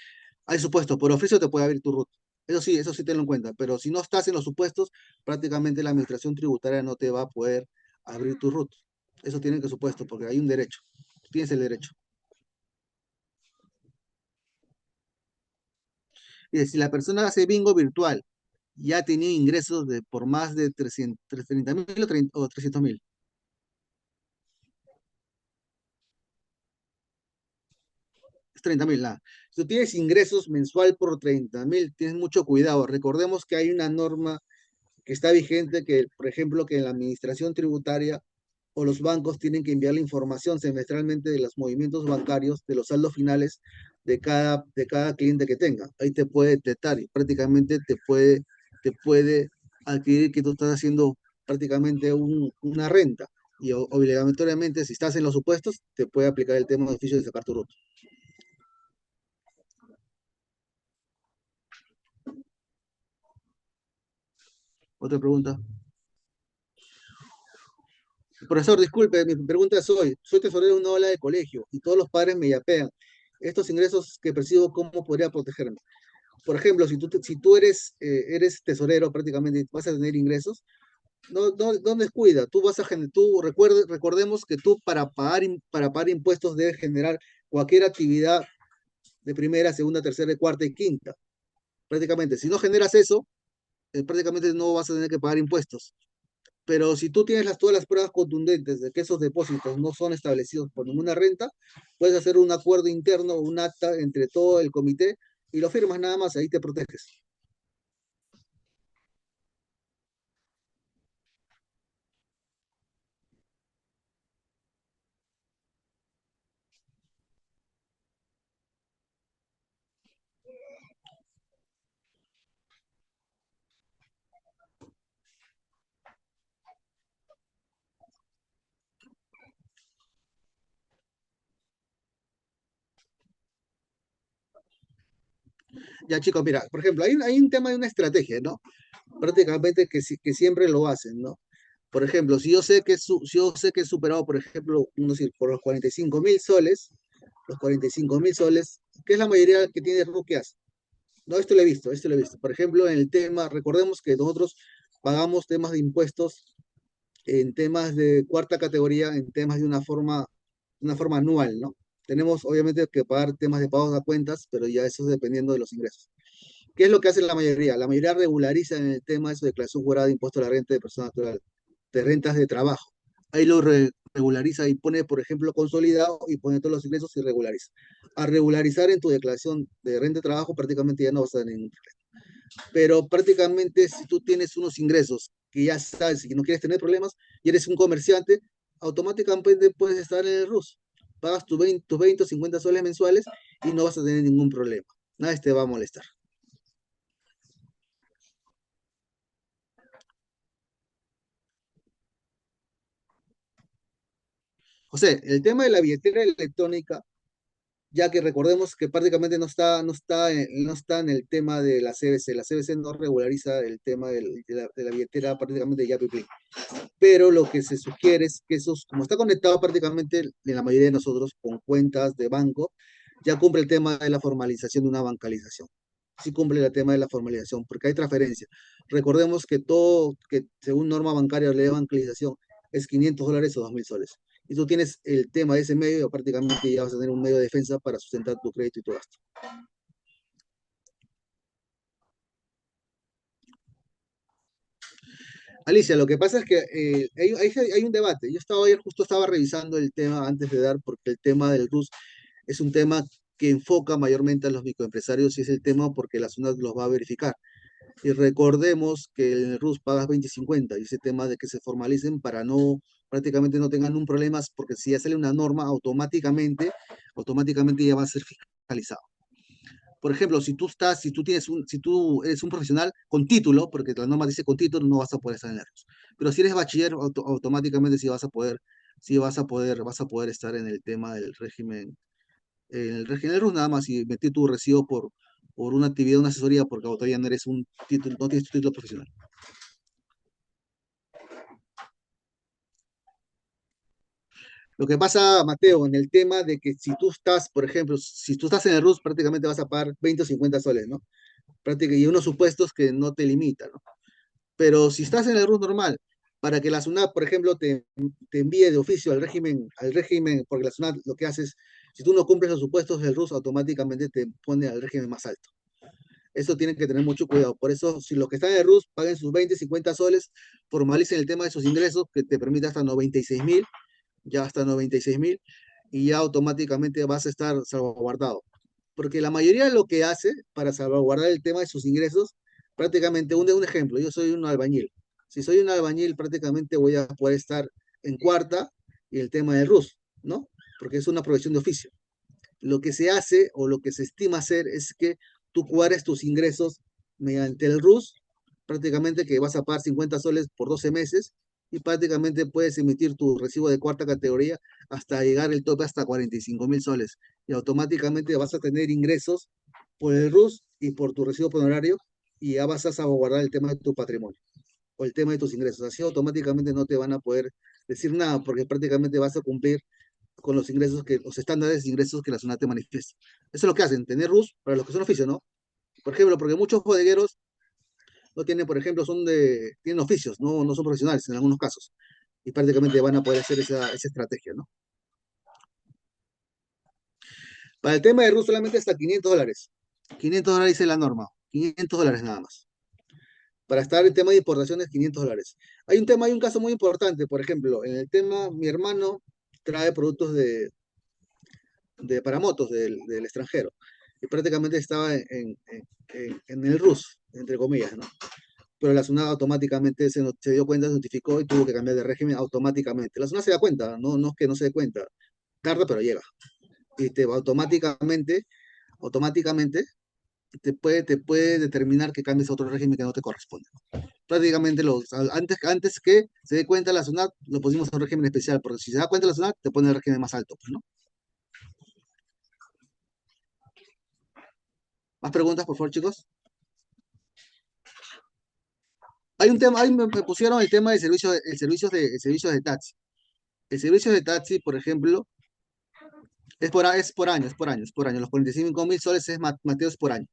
hay supuestos. Por oficio te puede abrir tu RUT. Eso sí tenlo en cuenta. Pero si no estás en los supuestos, prácticamente la administración tributaria no te va a poder abrir tu RUT. Eso tiene que supuesto, porque hay un derecho. Tú tienes el derecho. Y si la persona hace bingo virtual y ha tenido ingresos por más de 30.000 o 300.000. Es 30.000, nada. Si tú tienes ingresos mensual por 30.000, tienes mucho cuidado. Recordemos que hay una norma que está vigente que, por ejemplo, que la administración tributaria o los bancos tienen que enviar la información semestralmente de los movimientos bancarios, de los saldos finales de cada cliente que tenga. Ahí te puede detectar y prácticamente te puede adquirir que tú estás haciendo prácticamente una renta. Y obligatoriamente, si estás en los supuestos, te puede aplicar el tema de oficio de sacar tu RUT. Otra pregunta. Profesor, disculpe, mi pregunta es hoy. Soy tesorero de una ola de colegio y todos los padres me yapean. Estos ingresos que percibo, ¿cómo podría protegerme? Por ejemplo, si tú eres tesorero prácticamente y vas a tener ingresos, no descuida. Tú vas a recordemos que tú para pagar impuestos debes generar cualquier actividad de primera, segunda, tercera, cuarta y quinta. Prácticamente, si no generas eso, prácticamente no vas a tener que pagar impuestos. Pero si tú tienes todas las pruebas contundentes de que esos depósitos no son establecidos por ninguna renta, puedes hacer un acuerdo interno, un acta entre todo el comité y lo firmas nada más, ahí te proteges. Ya chicos, mira, por ejemplo, hay un tema de una estrategia, ¿no? Prácticamente que siempre lo hacen, ¿no? Por ejemplo, si yo sé que he superado, por ejemplo, por los 45.000 soles, los 45.000 soles, que es la mayoría que tiene ruquias. No, esto lo he visto, esto lo he visto. Por ejemplo, en el tema, recordemos que nosotros pagamos temas de impuestos en temas de cuarta categoría, en temas de una forma anual, ¿no? Tenemos obviamente que pagar temas de pagos a cuentas, pero ya eso es dependiendo de los ingresos. ¿Qué es lo que hace la mayoría? La mayoría regulariza en el tema de su declaración jurada de impuesto a la renta de persona natural, de rentas de trabajo. Ahí lo regulariza y pone, por ejemplo, consolidado y pone todos los ingresos y regulariza. A regularizar en tu declaración de renta de trabajo prácticamente ya no vas a tener ningún problema. Pero prácticamente si tú tienes unos ingresos que ya sabes y no quieres tener problemas y eres un comerciante, automáticamente puedes estar en el RUS. Pagas tus 20 o 50 soles mensuales y no vas a tener ningún problema. Nadie te va a molestar. José, el tema de la billetera electrónica, ya que recordemos que prácticamente no está en el tema de la CBC. La CBC no regulariza el tema de la billetera prácticamente de Yapi Play. Pero lo que se sugiere es que esos, como está conectado prácticamente en la mayoría de nosotros con cuentas de banco, ya cumple el tema de la formalización de una bancalización. Sí cumple el tema de la formalización, porque hay transferencia. Recordemos que todo, que según norma bancaria o ley de bancalización, es 500 dólares o 2.000 soles. Y tú tienes el tema de ese medio, prácticamente ya vas a tener un medio de defensa para sustentar tu crédito y tu gasto. Alicia, lo que pasa es que hay un debate. Ayer justo estaba revisando el tema antes de dar, porque el tema del RUS es un tema que enfoca mayormente a los microempresarios y es el tema porque la SUNAT los va a verificar. Y recordemos que en el RUS pagas 20/50 y ese tema de que se formalicen para prácticamente no tengan un problema, porque si ya sale una norma, automáticamente ya va a ser fiscalizado. Por ejemplo, si tú eres un profesional con título, porque la norma dice con título, no vas a poder estar en el RUS. Pero si eres bachiller, automáticamente sí vas a poder estar en el tema del régimen el Regeneros nada más y metí tu recibo por una actividad, una asesoría, porque todavía no eres un título, no tienes tu título profesional. Lo que pasa, Mateo, en el tema de que si tú estás, por ejemplo, si tú estás en el RUS, prácticamente vas a pagar 20 o 50 soles, ¿no? Y unos supuestos que no te limitan, ¿no? Pero si estás en el RUS normal, para que la SUNAT, por ejemplo, te envíe de oficio al régimen, porque la SUNAT lo que hace es, si tú no cumples los supuestos del RUS, automáticamente te pone al régimen más alto. Eso tienen que tener mucho cuidado. Por eso, si los que están en el RUS paguen sus 20, 50 soles, formalicen el tema de sus ingresos, que te permite hasta 96.000, ya hasta 96.000, y ya automáticamente vas a estar salvaguardado. Porque la mayoría de lo que hace para salvaguardar el tema de sus ingresos, prácticamente, un ejemplo, yo soy un albañil. Si soy un albañil, prácticamente voy a poder estar en cuarta y el tema del RUS, ¿no? Porque es una profesión de oficio. Lo que se hace o lo que se estima hacer es que tú cuadres tus ingresos mediante el RUS prácticamente que vas a pagar 50 soles por 12 meses y prácticamente puedes emitir tu recibo de cuarta categoría hasta llegar el tope hasta 45.000 soles. Y automáticamente vas a tener ingresos por el RUS y por tu recibo honorario y ya vas a salvaguardar el tema de tu patrimonio o el tema de tus ingresos. Así automáticamente no te van a poder decir nada porque prácticamente vas a cumplir con los ingresos los estándares de ingresos que la zona te manifiesta. Eso es lo que hacen, tener RUS para los que son oficios, ¿no? Por ejemplo, porque muchos bodegueros no tienen, por ejemplo, tienen oficios, no son profesionales en algunos casos, y prácticamente van a poder hacer esa estrategia, ¿no? Para el tema de RUS solamente hasta 500 dólares. 500 dólares es la norma, 500 dólares nada más. Para estar en tema de importaciones, 500 dólares. Hay un caso muy importante, por ejemplo, en el tema, mi hermano trae productos para motos del extranjero, y prácticamente estaba en el RUS, entre comillas, ¿no? Pero la SUNAT automáticamente se dio cuenta, se notificó y tuvo que cambiar de régimen automáticamente. La SUNAT se da cuenta, no es que no se dé cuenta, tarda pero llega. Y automáticamente te puede determinar que cambies a otro régimen que no te corresponde. Prácticamente antes que se dé cuenta la SUNAT, lo pusimos a un régimen especial, porque si se da cuenta la SUNAT, te pone el régimen más alto, pues, ¿no? ¿Más preguntas, por favor, chicos? Hay un tema, ahí me pusieron el tema el servicio de taxi. El servicio de taxi, por ejemplo, es por año. Los 45.000 soles es Mateos por año.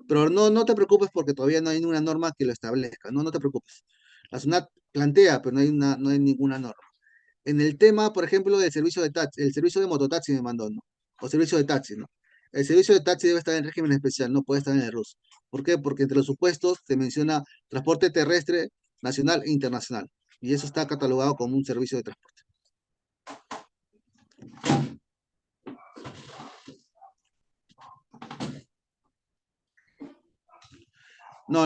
Pero no te preocupes porque todavía no hay ninguna norma que lo establezca. No te preocupes. La SUNAT plantea, pero no hay ninguna norma. En el tema, por ejemplo, del servicio de taxi, el servicio de mototaxi me mandó, ¿no? O servicio de taxi, ¿no? El servicio de taxi debe estar en régimen especial, no puede estar en el RUS. ¿Por qué? Porque entre los supuestos se menciona transporte terrestre, nacional e internacional. Y eso está catalogado como un servicio de transporte. No.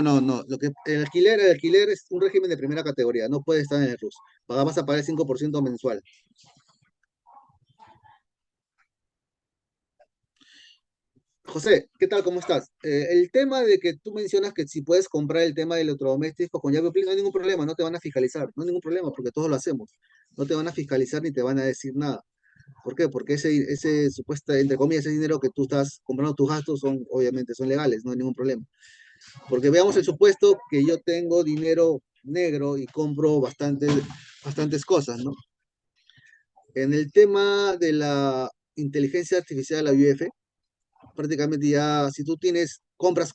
El alquiler es un régimen de primera categoría, no puede estar en el RUS. Vas a pagar el 5% mensual. José, ¿qué tal? ¿Cómo estás? El tema de que tú mencionas que si puedes comprar el tema de electrodomésticos con llave Plin, no hay ningún problema, no te van a fiscalizar, no hay ningún problema porque todos lo hacemos. No te van a fiscalizar ni te van a decir nada. ¿Por qué? Porque ese supuesto, entre comillas, ese dinero que tú estás comprando tus gastos obviamente son legales, no hay ningún problema. Porque veamos el supuesto que yo tengo dinero negro y compro bastantes cosas, ¿no? En el tema de la inteligencia artificial, la UF, prácticamente ya, si tú compras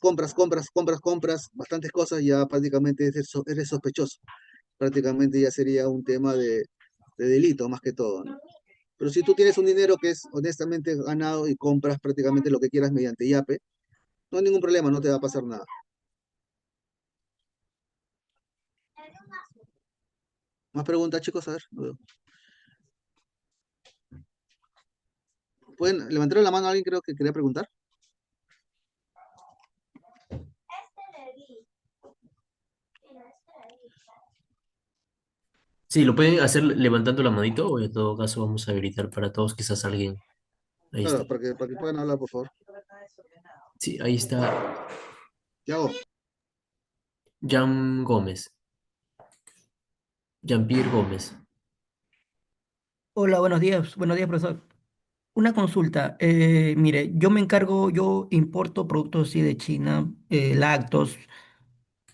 bastantes cosas, ya prácticamente eres sospechoso. Prácticamente ya sería un tema de delito más que todo, ¿no? Pero si tú tienes un dinero que es honestamente ganado y compras prácticamente lo que quieras mediante YAPE, no hay ningún problema, no te va a pasar nada. ¿Más preguntas, chicos? A ver. ¿Pueden levantar la mano a alguien, creo que quería preguntar? Sí, lo pueden hacer levantando la manito o en todo caso vamos a habilitar para todos, quizás alguien. Ahí está. Claro, para que puedan hablar, por favor. Sí, ahí está Yago, Jan Gómez, Jean-Pierre Gómez. Hola, buenos días, profesor. Una consulta, mire, yo importo productos así de China, lácteos,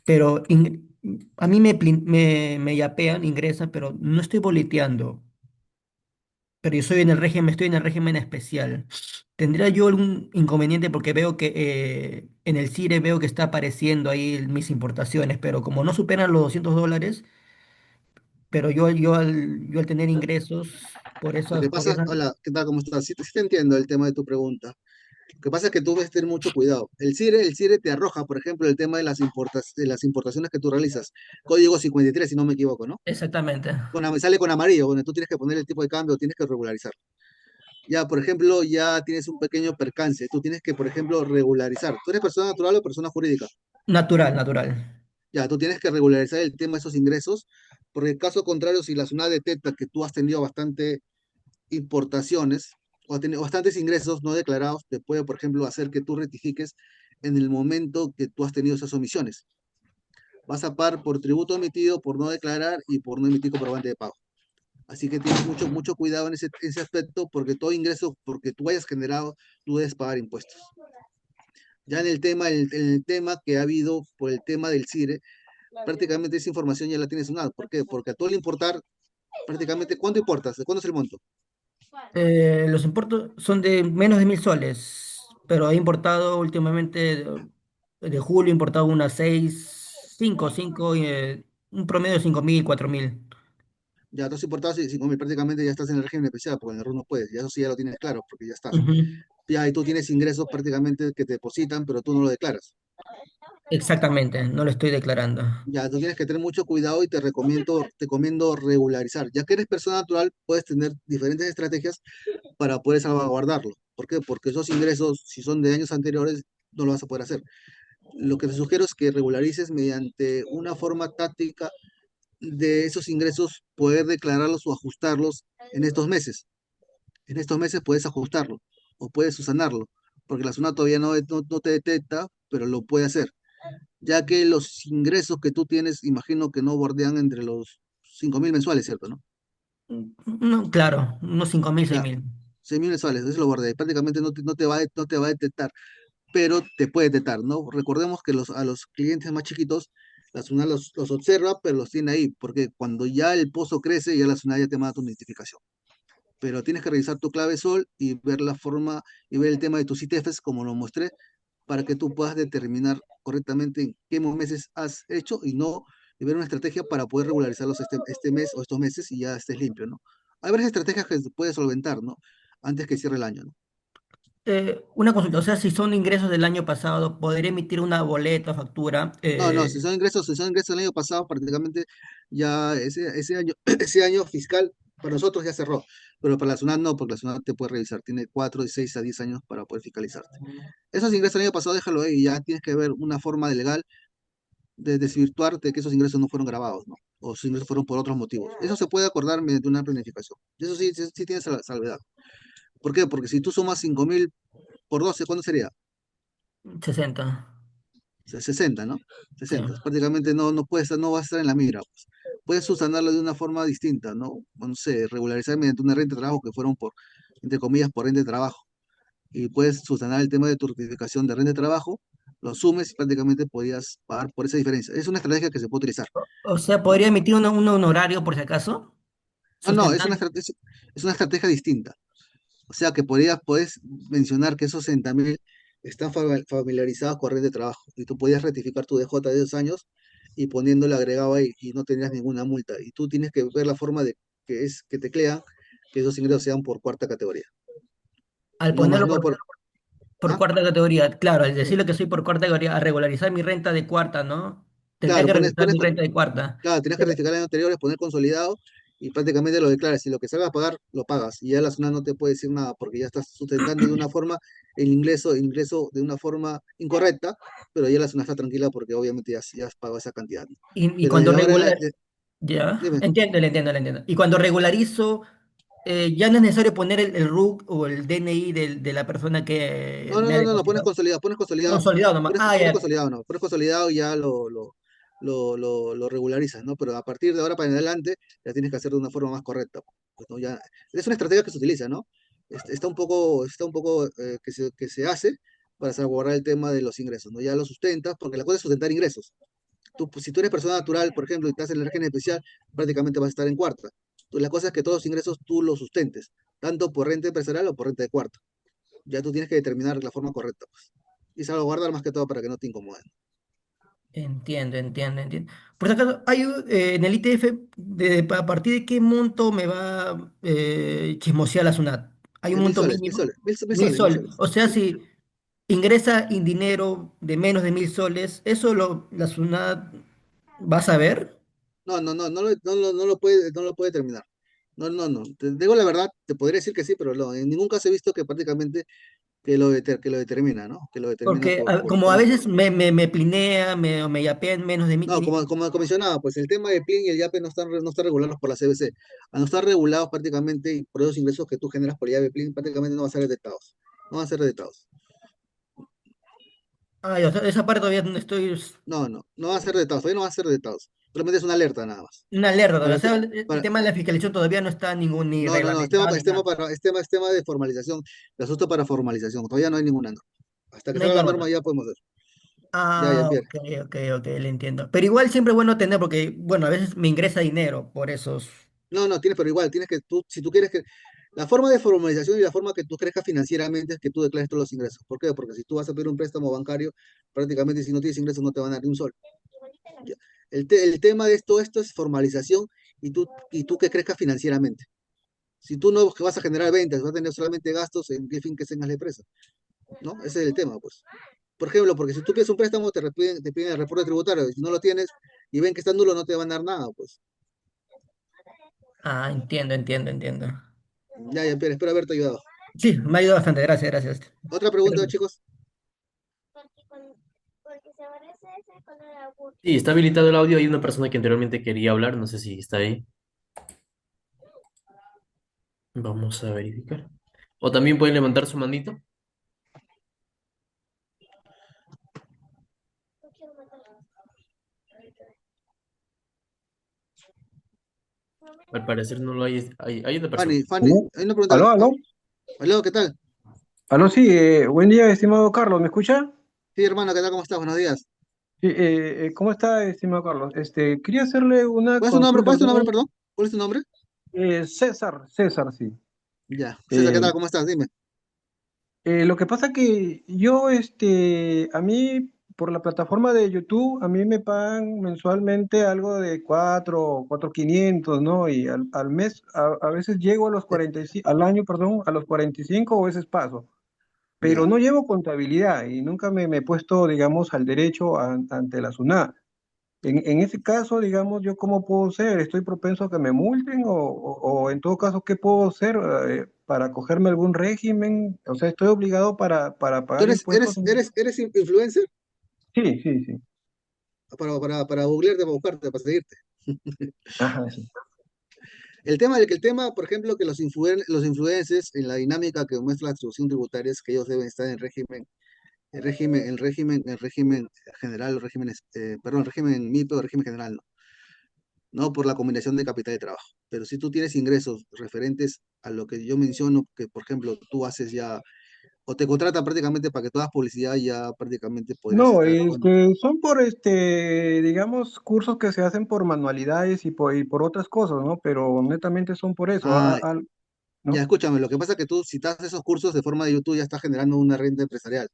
pero a mí me yapean, ingresan, pero no estoy boleteando, pero estoy en el régimen especial. ¿Tendría yo algún inconveniente? Porque veo que en el CIRE veo que está apareciendo ahí mis importaciones, pero como no superan los $200, pero yo al tener ingresos, lo que pasa, hola, ¿qué tal? ¿Cómo estás? Sí te entiendo el tema de tu pregunta. Lo que pasa es que tú debes tener mucho cuidado. El CIRE te arroja, por ejemplo, el tema de las importaciones que tú realizas. Código 53, si no me equivoco, ¿no? Exactamente. Sale con amarillo, donde tú tienes que poner el tipo de cambio, tienes que regularizar. Ya, por ejemplo, ya tienes un pequeño percance. Tú tienes que, por ejemplo, regularizar. ¿Tú eres persona natural o persona jurídica? Natural, natural. Ya, tú tienes que regularizar el tema de esos ingresos, porque en caso contrario, si la SUNAT detecta que tú has tenido bastante importaciones o has tenido bastantes ingresos no declarados, te puede, por ejemplo, hacer que tú rectifiques en el momento que tú has tenido esas omisiones. Vas a pagar por tributo emitido, por no declarar y por no emitir comprobante de pago. Así que tienes mucho cuidado en ese aspecto porque todo ingreso, porque tú hayas generado, tú debes pagar impuestos. Ya en el tema que ha habido por el tema del CIRE, prácticamente esa información ya la tienes un lado. ¿Por qué? Porque a todo el importar, prácticamente, ¿cuánto importas? ¿De cuánto es el monto? Los importos son de menos de 1.000 soles, pero he importado últimamente, de julio, he importado unas 5, un promedio de 5.000, 4.000. Ya, tú has importado 5.000, prácticamente ya estás en el régimen especial, porque en el RUN no puedes. Ya eso sí ya lo tienes claro, porque ya estás. Ujú. Ya, y tú tienes ingresos prácticamente que te depositan, pero tú no lo declaras. Exactamente, no lo estoy declarando. Ya, tú tienes que tener mucho cuidado y te recomiendo regularizar. Ya que eres persona natural, puedes tener diferentes estrategias para poder salvaguardarlo. ¿Por qué? Porque esos ingresos, si son de años anteriores, no lo vas a poder hacer. Lo que te sugiero es que regularices mediante una forma táctica de esos ingresos, poder declararlos o ajustarlos en estos meses. En estos meses puedes ajustarlo o puedes subsanarlo, porque la SUNAT todavía no te detecta, pero lo puede hacer, ya que los ingresos que tú tienes, imagino que no bordean entre los 5.000 mensuales, ¿cierto? ¿No? No, claro, unos 5.000, seis Ya, mil 6.000 mensuales, eso lo bordea, prácticamente no te va a detectar, pero te puede detectar, ¿no? Recordemos que a los clientes más chiquitos, la SUNAT los observa, pero los tiene ahí, porque cuando ya el pozo crece, ya la SUNAT ya te manda tu notificación. Pero tienes que revisar tu clave sol y ver la forma y ver el tema de tus ITFs, como lo mostré, para que tú puedas determinar correctamente en qué meses has hecho y ver una estrategia para poder regularizarlos este mes o estos meses y ya estés limpio, ¿no? Hay varias estrategias que se puede solventar, ¿no? Antes que cierre el año, ¿no? Una consulta, o sea, si son ingresos del año pasado, ¿podría emitir una boleta o factura? No, no, si son ingresos del año pasado, prácticamente ya ese año, ese año fiscal para nosotros ya cerró, pero para la SUNAT no, porque la SUNAT te puede revisar, tiene 4, de 6 a 10 años para poder fiscalizarte. Esos ingresos del año pasado, déjalo ahí, ya tienes que ver una forma de legal de desvirtuarte que esos ingresos no fueron grabados, ¿no? O sus ingresos fueron por otros motivos. Eso se puede acordar mediante una planificación. Eso sí, sí, sí tienes salvedad. ¿Por qué? Porque si tú sumas 5.000 por 12, ¿cuánto sería? 60. 60, ¿no? Sí. 60. Prácticamente no vas a estar en la mira, pues. Puedes subsanarlo de una forma distinta, ¿no? No sé, regularizar mediante una renta de trabajo que fueron entre comillas, por renta de trabajo. Y puedes subsanar el tema de tu rectificación de renta de trabajo, lo sumes y prácticamente podías pagar por esa diferencia. Es una estrategia que se puede utilizar, O sea, ¿no? ¿podría emitir un honorario por si acaso? No, no, es una Sustentando. estrategia, es una estrategia distinta. O sea que puedes mencionar que esos 60.000 están familiarizados con red de trabajo y tú podías rectificar tu DJ de 2 años y poniéndole agregado ahí y no tendrías ninguna multa. Y tú tienes que ver la forma de que teclean que esos ingresos sean por cuarta categoría. Al No más, ponerlo no por... por ¿Ah? cuarta categoría, claro, al decirle que soy por cuarta categoría, a regularizar mi renta de cuarta, ¿no? Tendría Claro, que regularizar mi renta de cuarta. claro, tienes que Pero- rectificar el año anterior, poner consolidado y prácticamente lo declaras. Si lo que salga a pagar, lo pagas. Y ya la zona no te puede decir nada porque ya estás sustentando de una forma el ingreso de una forma incorrecta, pero ya la zona está tranquila porque obviamente ya has pagado esa cantidad, ¿no? y Pero cuando desde ahora, ya, dime. entiendo, le entiendo, le entiendo. Y cuando regularizo, ya no es necesario poner el RUC o el DNI de la persona que No, no, me ha no, no, no, pones depositado. consolidado, pones consolidado, Consolidado nomás. pones, Ah, pones ya. consolidado, no, pones consolidado y ya lo regularizas, ¿no? Pero a partir de ahora para en adelante ya tienes que hacer de una forma más correcta, pues, ¿no? Ya, es una estrategia que se utiliza, ¿no? Está un poco que se hace para salvaguardar el tema de los ingresos, ¿no? Ya lo sustentas, porque la cosa es sustentar ingresos. Pues, si tú eres persona natural, por ejemplo, y estás en el régimen especial, prácticamente vas a estar en cuarta. Entonces, la cosa es que todos los ingresos tú los sustentes, tanto por renta empresarial o por renta de cuarta. Ya tú tienes que determinar la forma correcta, pues. Y salvaguardar más que todo para que no te incomoden. Entiendo, entiendo, entiendo. Por si acaso, en el ITF, ¿a partir de qué monto me va chismosear la SUNAT? ¿Hay un Mil monto soles, mil mínimo? soles, mil Mil soles, mil soles. soles. O sea, Sí. si ingresa en dinero de menos de 1.000 soles, ¿eso la SUNAT va a saber? No, no, no, no lo puede terminar. No, no, no. Te digo la verdad, te podría decir que sí, pero no. En ningún caso he visto que prácticamente que lo determina, ¿no? Que lo determina Porque por como a una veces forma. me plinea, o me yapea en menos de mil No, quinientos. como comisionado, pues el tema de PLIN y el YAPE no están regulados por la CBC. Al no estar regulados prácticamente y por esos ingresos que tú generas por YAPE PLIN, prácticamente no van a ser detectados. No van a ser detectados. Ah, ya, o sea, esa parte todavía no estoy. No va a ser detectados, todavía no va a ser detectados. Solamente es una alerta nada más. Una alerta Para todavía. O el sea, te- el para, tema de la fiscalización todavía no está ningún ni no, reglamentado ni nada. es tema de formalización, de asunto para formalización. Todavía no hay ninguna norma. Hasta que No hay salga la norma norma. ya podemos ver. Ya, Ah, Jean-Pierre. ok, ok, ok, le entiendo. Pero igual siempre es bueno tener, porque, bueno, a veces me ingresa dinero por esos. No, tienes, pero igual, tienes que, si tú quieres que, la forma de formalización y la forma que tú crezcas financieramente es que tú declares todos los ingresos. ¿Por qué? Porque si tú vas a pedir un préstamo bancario, prácticamente si no tienes ingresos no te van a dar ni un sol. Ya. El tema de esto es formalización y tú que crezcas financieramente. Si tú no vas a generar ventas, vas a tener solamente gastos, ¿en qué fin que tengas la empresa? ¿No? Ese es el tema, pues. Por ejemplo, porque si tú pides un préstamo, te piden el reporte tributario, y si no lo tienes y ven que está nulo, no te van a dar nada, pues. Ah, entiendo, entiendo, entiendo. Ya, Pierre, espero haberte ayudado. Sí, me ha ayudado bastante, gracias, gracias. Otra pregunta, chicos. Sí, está habilitado el audio. Hay una persona que anteriormente quería hablar, no sé si está ahí. Vamos a verificar. O también pueden levantar su manito. Al parecer no lo hay. Hay una persona. Fanny, ¿Aló? hay una pregunta. ¿Aló, Ah, aló? aló, ¿qué tal? Aló, sí, buen día, estimado Carlos, ¿me escucha? Sí, hermano, ¿qué tal? ¿Cómo estás? Buenos días. Sí, ¿cómo está, estimado Carlos? Quería hacerle una ¿Cuál es tu nombre? consulta, ¿Cuál es tu nombre, ¿no? perdón? ¿Cuál es tu nombre? César, sí. Ya. César, ¿qué Eh, tal? ¿Cómo estás? Dime. lo que pasa que yo, a mí, por la plataforma de YouTube, a mí me pagan mensualmente algo de 4.500, ¿no? Y al mes, a veces llego a los Eh, 45, al año, perdón, a los 45 o a veces paso. Pero Ya. no llevo contabilidad y nunca me he puesto, digamos, al derecho ante la SUNAT. En ese caso, digamos, ¿yo cómo puedo ser? ¿Estoy propenso a que me multen o en todo caso, qué puedo hacer para acogerme a algún régimen? O sea, ¿estoy obligado para ¿Tú pagar impuestos? eres influencer? Sí, sí, sí. Para googlearte, para buscarte, para seguirte. Ajá, sí. El tema, por ejemplo, que los influencers en la dinámica que muestra la distribución tributaria es que ellos deben estar en régimen, el régimen general, perdón, régimen MIPE o régimen general, ¿no? No por la combinación de capital de trabajo. Pero si tú tienes ingresos referentes a lo que yo menciono, que por ejemplo tú haces ya, o te contratan prácticamente para que tú hagas publicidad, ya prácticamente podrías No, estar, bueno, son digamos, cursos que se hacen por manualidades y por otras cosas, ¿no? Pero netamente son por eso, ah, ya ¿no? escúchame, lo que pasa es que tú, si te haces esos cursos de forma de YouTube, ya estás generando una renta empresarial.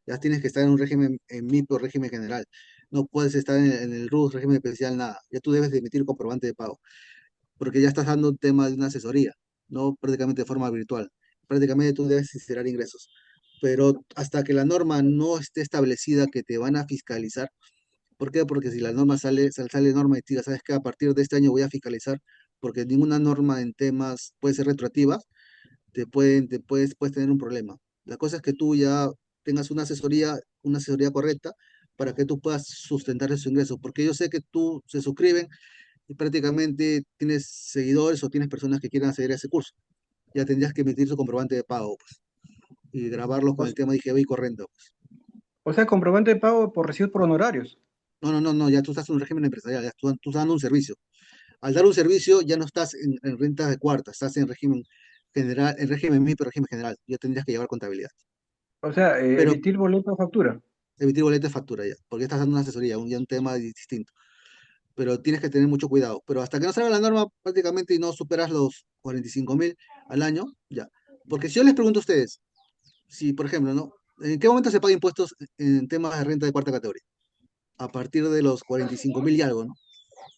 Ya tienes que estar en un régimen, en MIP o régimen general. No puedes estar en el RUS, régimen especial, nada. Ya tú debes de emitir comprobante de pago, porque ya estás dando un tema de una asesoría, no prácticamente de forma virtual. Prácticamente tú debes generar ingresos. Pero hasta que la norma no esté establecida que te van a fiscalizar, ¿por qué? Porque si la norma sale norma y te diga, sabes que a partir de este año voy a fiscalizar, porque ninguna norma en temas puede ser retroactiva, puedes tener un problema. La cosa es que tú ya tengas una asesoría correcta para que tú puedas sustentar esos ingresos, porque yo sé que tú se suscriben y prácticamente tienes seguidores o tienes personas que quieran acceder a ese curso. Ya tendrías que emitir su comprobante de pago, pues, y grabarlo O, con el tema de IGB y corriendo, pues. o sea, comprobante de pago por recibos por honorarios. No, ya tú estás en un régimen empresarial, ya tú estás dando un servicio. Al dar un servicio ya no estás en rentas de cuarta, estás en régimen general, en régimen MIP, régimen general. Ya tendrías que llevar contabilidad. O sea, Pero emitir boleto o factura. emitir boleto de factura ya, porque estás dando una asesoría, ya un tema distinto. Pero tienes que tener mucho cuidado. Pero hasta que no salga la norma prácticamente y no superas los 45.000 al año, ya. Porque si yo les pregunto a ustedes, si por ejemplo, ¿no? ¿En qué momento se paga impuestos en temas de renta de cuarta categoría? A partir de los 45.000 y algo, ¿no?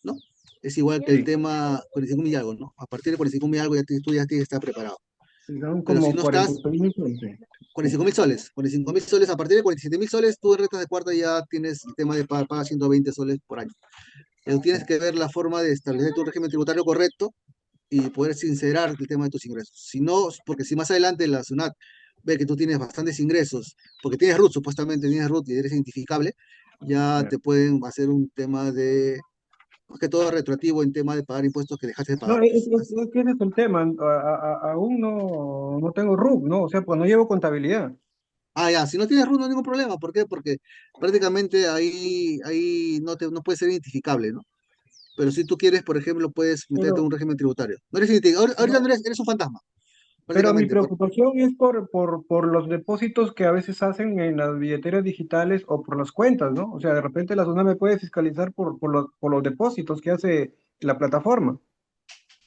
¿No? Es igual que el Sí, tema 45.000 y algo, ¿no? A partir de 45.000 y algo tú ya tienes que estar preparado. son Pero si como no estás, 46.000 soles. 45.000 soles, 45.000 soles, a partir de 47.000 soles, tú en rentas de cuarta ya tienes el tema de pagar 120 soles por año. Pero tienes que ver la forma de establecer tu régimen tributario correcto y poder sincerar el tema de tus ingresos. Si no, porque si más adelante la SUNAT ve que tú tienes bastantes ingresos, porque tienes RUT, supuestamente tienes RUT y eres identificable, ya Ya. te pueden hacer un tema de, más que todo retroactivo en tema de pagar impuestos que dejaste de No, pagar. Pues. es que ese es el tema. Aún no tengo RUC, ¿no? O sea, pues no llevo contabilidad. Ah, ya, si no tienes RUT no hay ningún problema. ¿Por qué? Porque prácticamente ahí no puede ser identificable, ¿no? Pero si tú quieres, por ejemplo, puedes meterte en un Pero, régimen tributario. No eres ahorita no pero, eres un fantasma, pero mi prácticamente. preocupación es por los depósitos que a veces hacen en las billeteras digitales o por las cuentas, ¿no? O sea, de repente la SUNAT me puede fiscalizar por los depósitos que hace la plataforma.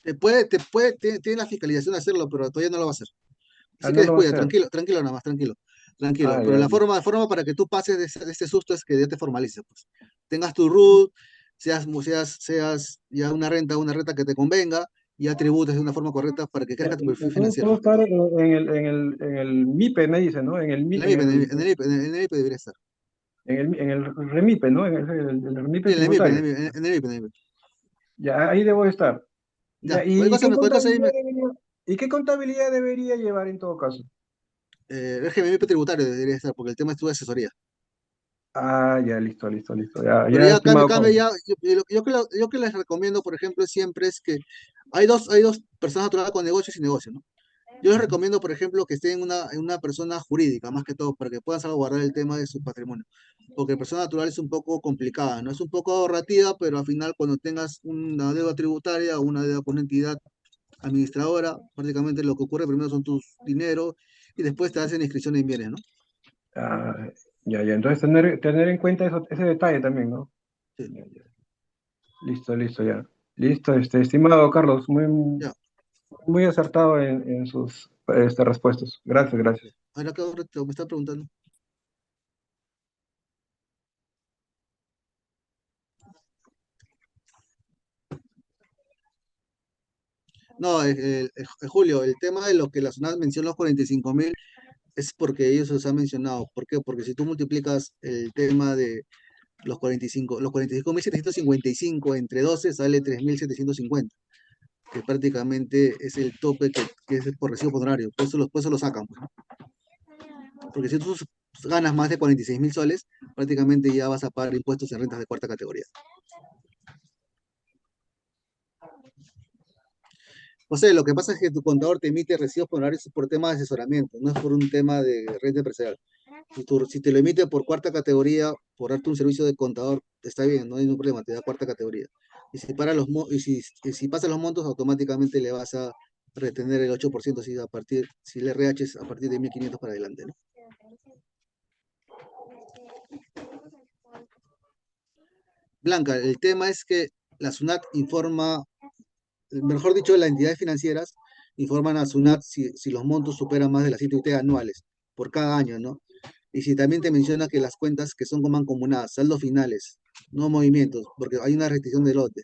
Tiene la fiscalización de hacerlo, pero todavía no lo va a hacer. Ah, Así que no lo va a descuida, hacer. tranquilo, tranquilo nada más, tranquilo, tranquilo. Ah, Pero ya. la forma para que tú pases de ese susto es que ya te formalices, pues. Tengas tu RUT, seas ya una renta que te convenga, y ya tributes de una forma correcta para que Ya, crezca tu perfil entonces financiero, puedo más que estar todo. en el MIPE, me dice, ¿no? En el MIPE, en el MIPE debería estar. En el REMIPE, ¿no? En el Sí, REMIPE en el MIPE, tributario. en el MIPE. Ya, ahí debo estar. Ya, Ya, cualquier cosa ahí ¿y qué contabilidad debería llevar en todo caso? régimen MIPE tributario debería estar, porque el tema es tu asesoría. Ah, ya, listo, listo, listo. Ya, Pero ya, ya cambio, estimado cambio, Carlos. ya, yo que les recomiendo, por ejemplo, siempre es que hay dos personas naturales con negocios y negocios, ¿no? Yo les recomiendo, por ejemplo, que estén en una persona jurídica, más que todo, para que puedan salvaguardar el tema de su patrimonio. Porque persona natural es un poco complicada, ¿no? Es un poco ahorrativa, pero al final, cuando tengas una deuda tributaria o una deuda con una entidad administradora, prácticamente lo que ocurre primero son tus dineros y después te hacen inscripción en bienes, ¿no? Ah, ya, ya. Entonces tener en cuenta ese detalle también, ¿no? Sí. Ya, ya. Listo, listo, ya. Listo, estimado Carlos, muy, Ya. muy acertado en sus respuestas. Gracias, gracias. Ahora que me está preguntando. No, Julio, el tema de lo que la zona menciona, los 45.000, es porque ellos los han mencionado. ¿Por qué? Porque si tú multiplicas el tema de los 45.755 entre 12 sale 3.750, que prácticamente es el tope que es por recibo por horario. Por eso lo sacan, pues, ¿no? Porque si tú ganas más de 46.000 soles, prácticamente ya vas a pagar impuestos en rentas de cuarta categoría. José, lo que pasa es que tu contador te emite recibos por honorarios por tema de asesoramiento, no es por un tema de renta empresarial. Si te lo emite por cuarta categoría, por darte un servicio de contador, está bien, no hay ningún problema, te da cuarta categoría. Y si pasas los montos, automáticamente le vas a retener el 8% si el RH es a partir de 1.500 para adelante, ¿no? Blanca, el tema es que la SUNAT informa, mejor dicho, las entidades financieras informan a SUNAT si los montos superan más de las 7 UT anuales por cada año, ¿no? Y si también te menciona que las cuentas que son como mancomunadas, saldos finales, no movimientos, porque hay una restricción de lote.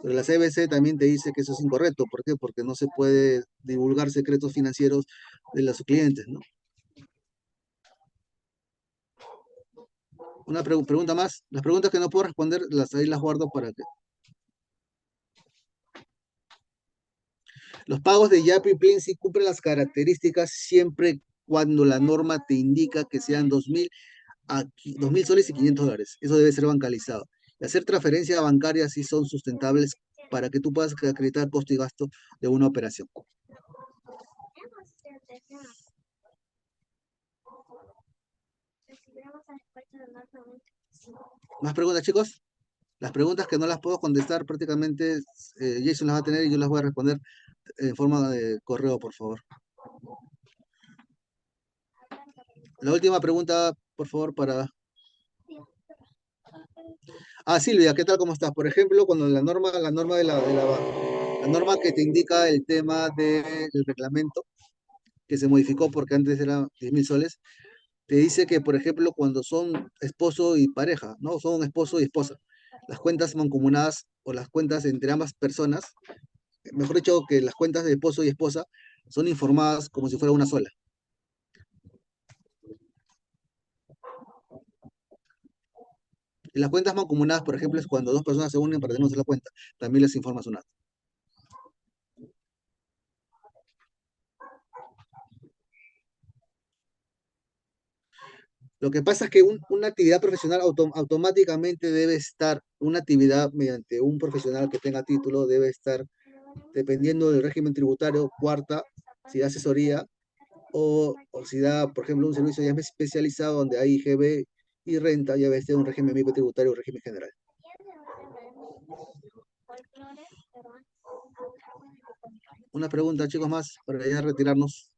Pero la CBC también te dice que eso es incorrecto. ¿Por qué? Porque no se puede divulgar secretos financieros de los clientes, ¿no? Una pregunta más. Las preguntas que no puedo responder, ahí las guardo para que... Los pagos de Yapi y Plin sí cumplen las características siempre cuando la norma te indica que sean 2.000 soles y $500. Eso debe ser bancalizado. Y hacer transferencias bancarias sí son sustentables para que tú puedas acreditar costo y gasto de una operación. ¿Más preguntas, chicos? Las preguntas que no las puedo contestar prácticamente Jason las va a tener y yo las voy a responder en forma de correo, por favor. La última pregunta, por favor, para... Ah, Silvia, ¿qué tal? ¿Cómo estás? Por ejemplo, cuando la norma que te indica el tema del reglamento, que se modificó porque antes era 10.000 soles, te dice que, por ejemplo, cuando son esposo y pareja, ¿no? Son esposo y esposa, las cuentas mancomunadas o las cuentas entre ambas personas, mejor dicho, que las cuentas de esposo y esposa son informadas como si fuera una sola. Y las cuentas mancomunadas, por ejemplo, es cuando dos personas se unen para tener una sola cuenta. También les informa SUNAT. Lo que pasa es que una actividad profesional automáticamente debe estar, una actividad mediante un profesional que tenga título debe estar, dependiendo del régimen tributario, cuarta, si da asesoría, o si da, por ejemplo, un servicio ya más especializado donde hay IGB y renta, ya ves, un régimen microtributario o régimen general. Una pregunta, chicos, más para ya retirarnos.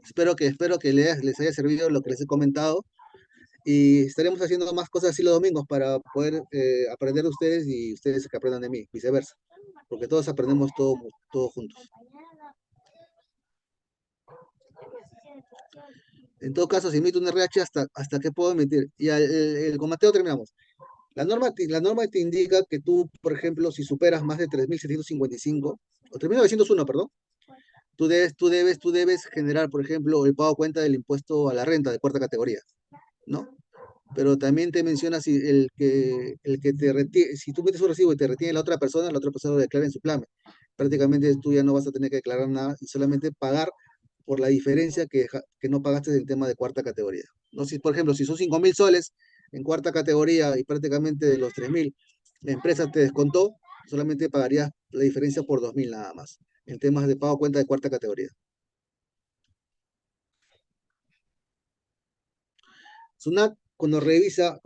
Espero que les haya servido lo que les he comentado y estaremos haciendo más cosas así los domingos para poder aprender de ustedes y ustedes que aprendan de mí, viceversa, porque todos aprendemos todos juntos. En todo caso, si emito un RH, ¿hasta qué puedo emitir? Y con Mateo terminamos. La norma te indica que tú, por ejemplo, si superas más de 3.755 o 3.901, perdón, tú debes generar, por ejemplo, el pago a cuenta del impuesto a la renta de cuarta categoría, ¿no? Pero también te menciona si el que te retiene, si tú metes un recibo y te retiene la otra persona lo declara en su plame. Prácticamente tú ya no vas a tener que declarar nada y solamente pagar por la diferencia que no pagaste del tema de cuarta categoría. No, si, por ejemplo, si son 5.000 soles en cuarta categoría y prácticamente de los 3.000, la empresa te descontó, solamente pagarías la diferencia por 2.000 nada más, en temas de pago a cuenta de cuarta categoría. SUNAT, cuando revisa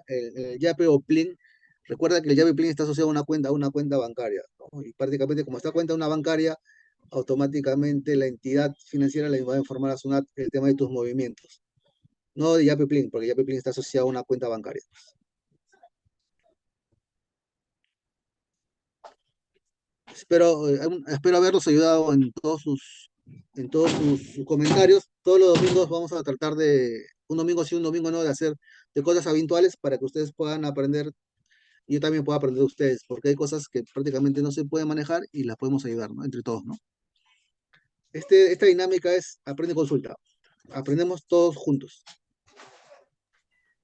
el YAPE o PLIN, recuerda que el YAPE PLIN está asociado a una cuenta bancaria, ¿no? Y prácticamente como está cuenta una bancaria, automáticamente la entidad financiera le va a informar a SUNAT el tema de tus movimientos. No de YAPE PLIN, porque YAPE PLIN está asociado a una cuenta bancaria. Espero haberlos ayudado en todos sus comentarios. Todos los domingos vamos a tratar un domingo sí, un domingo no, de hacer de cosas habituales para que ustedes puedan aprender y yo también puedo aprender de ustedes, porque hay cosas que prácticamente no se pueden manejar y las podemos ayudar, ¿no? Entre todos, ¿no? Esta dinámica es aprende y consulta. Aprendemos todos juntos.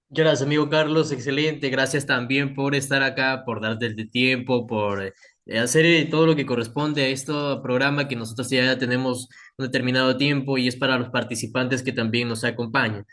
Gracias, amigo Carlos, excelente. Gracias también por estar acá, por darte el tiempo, por hacer todo lo que corresponde a este programa que nosotros ya tenemos un determinado tiempo y es para los participantes que también nos acompañan.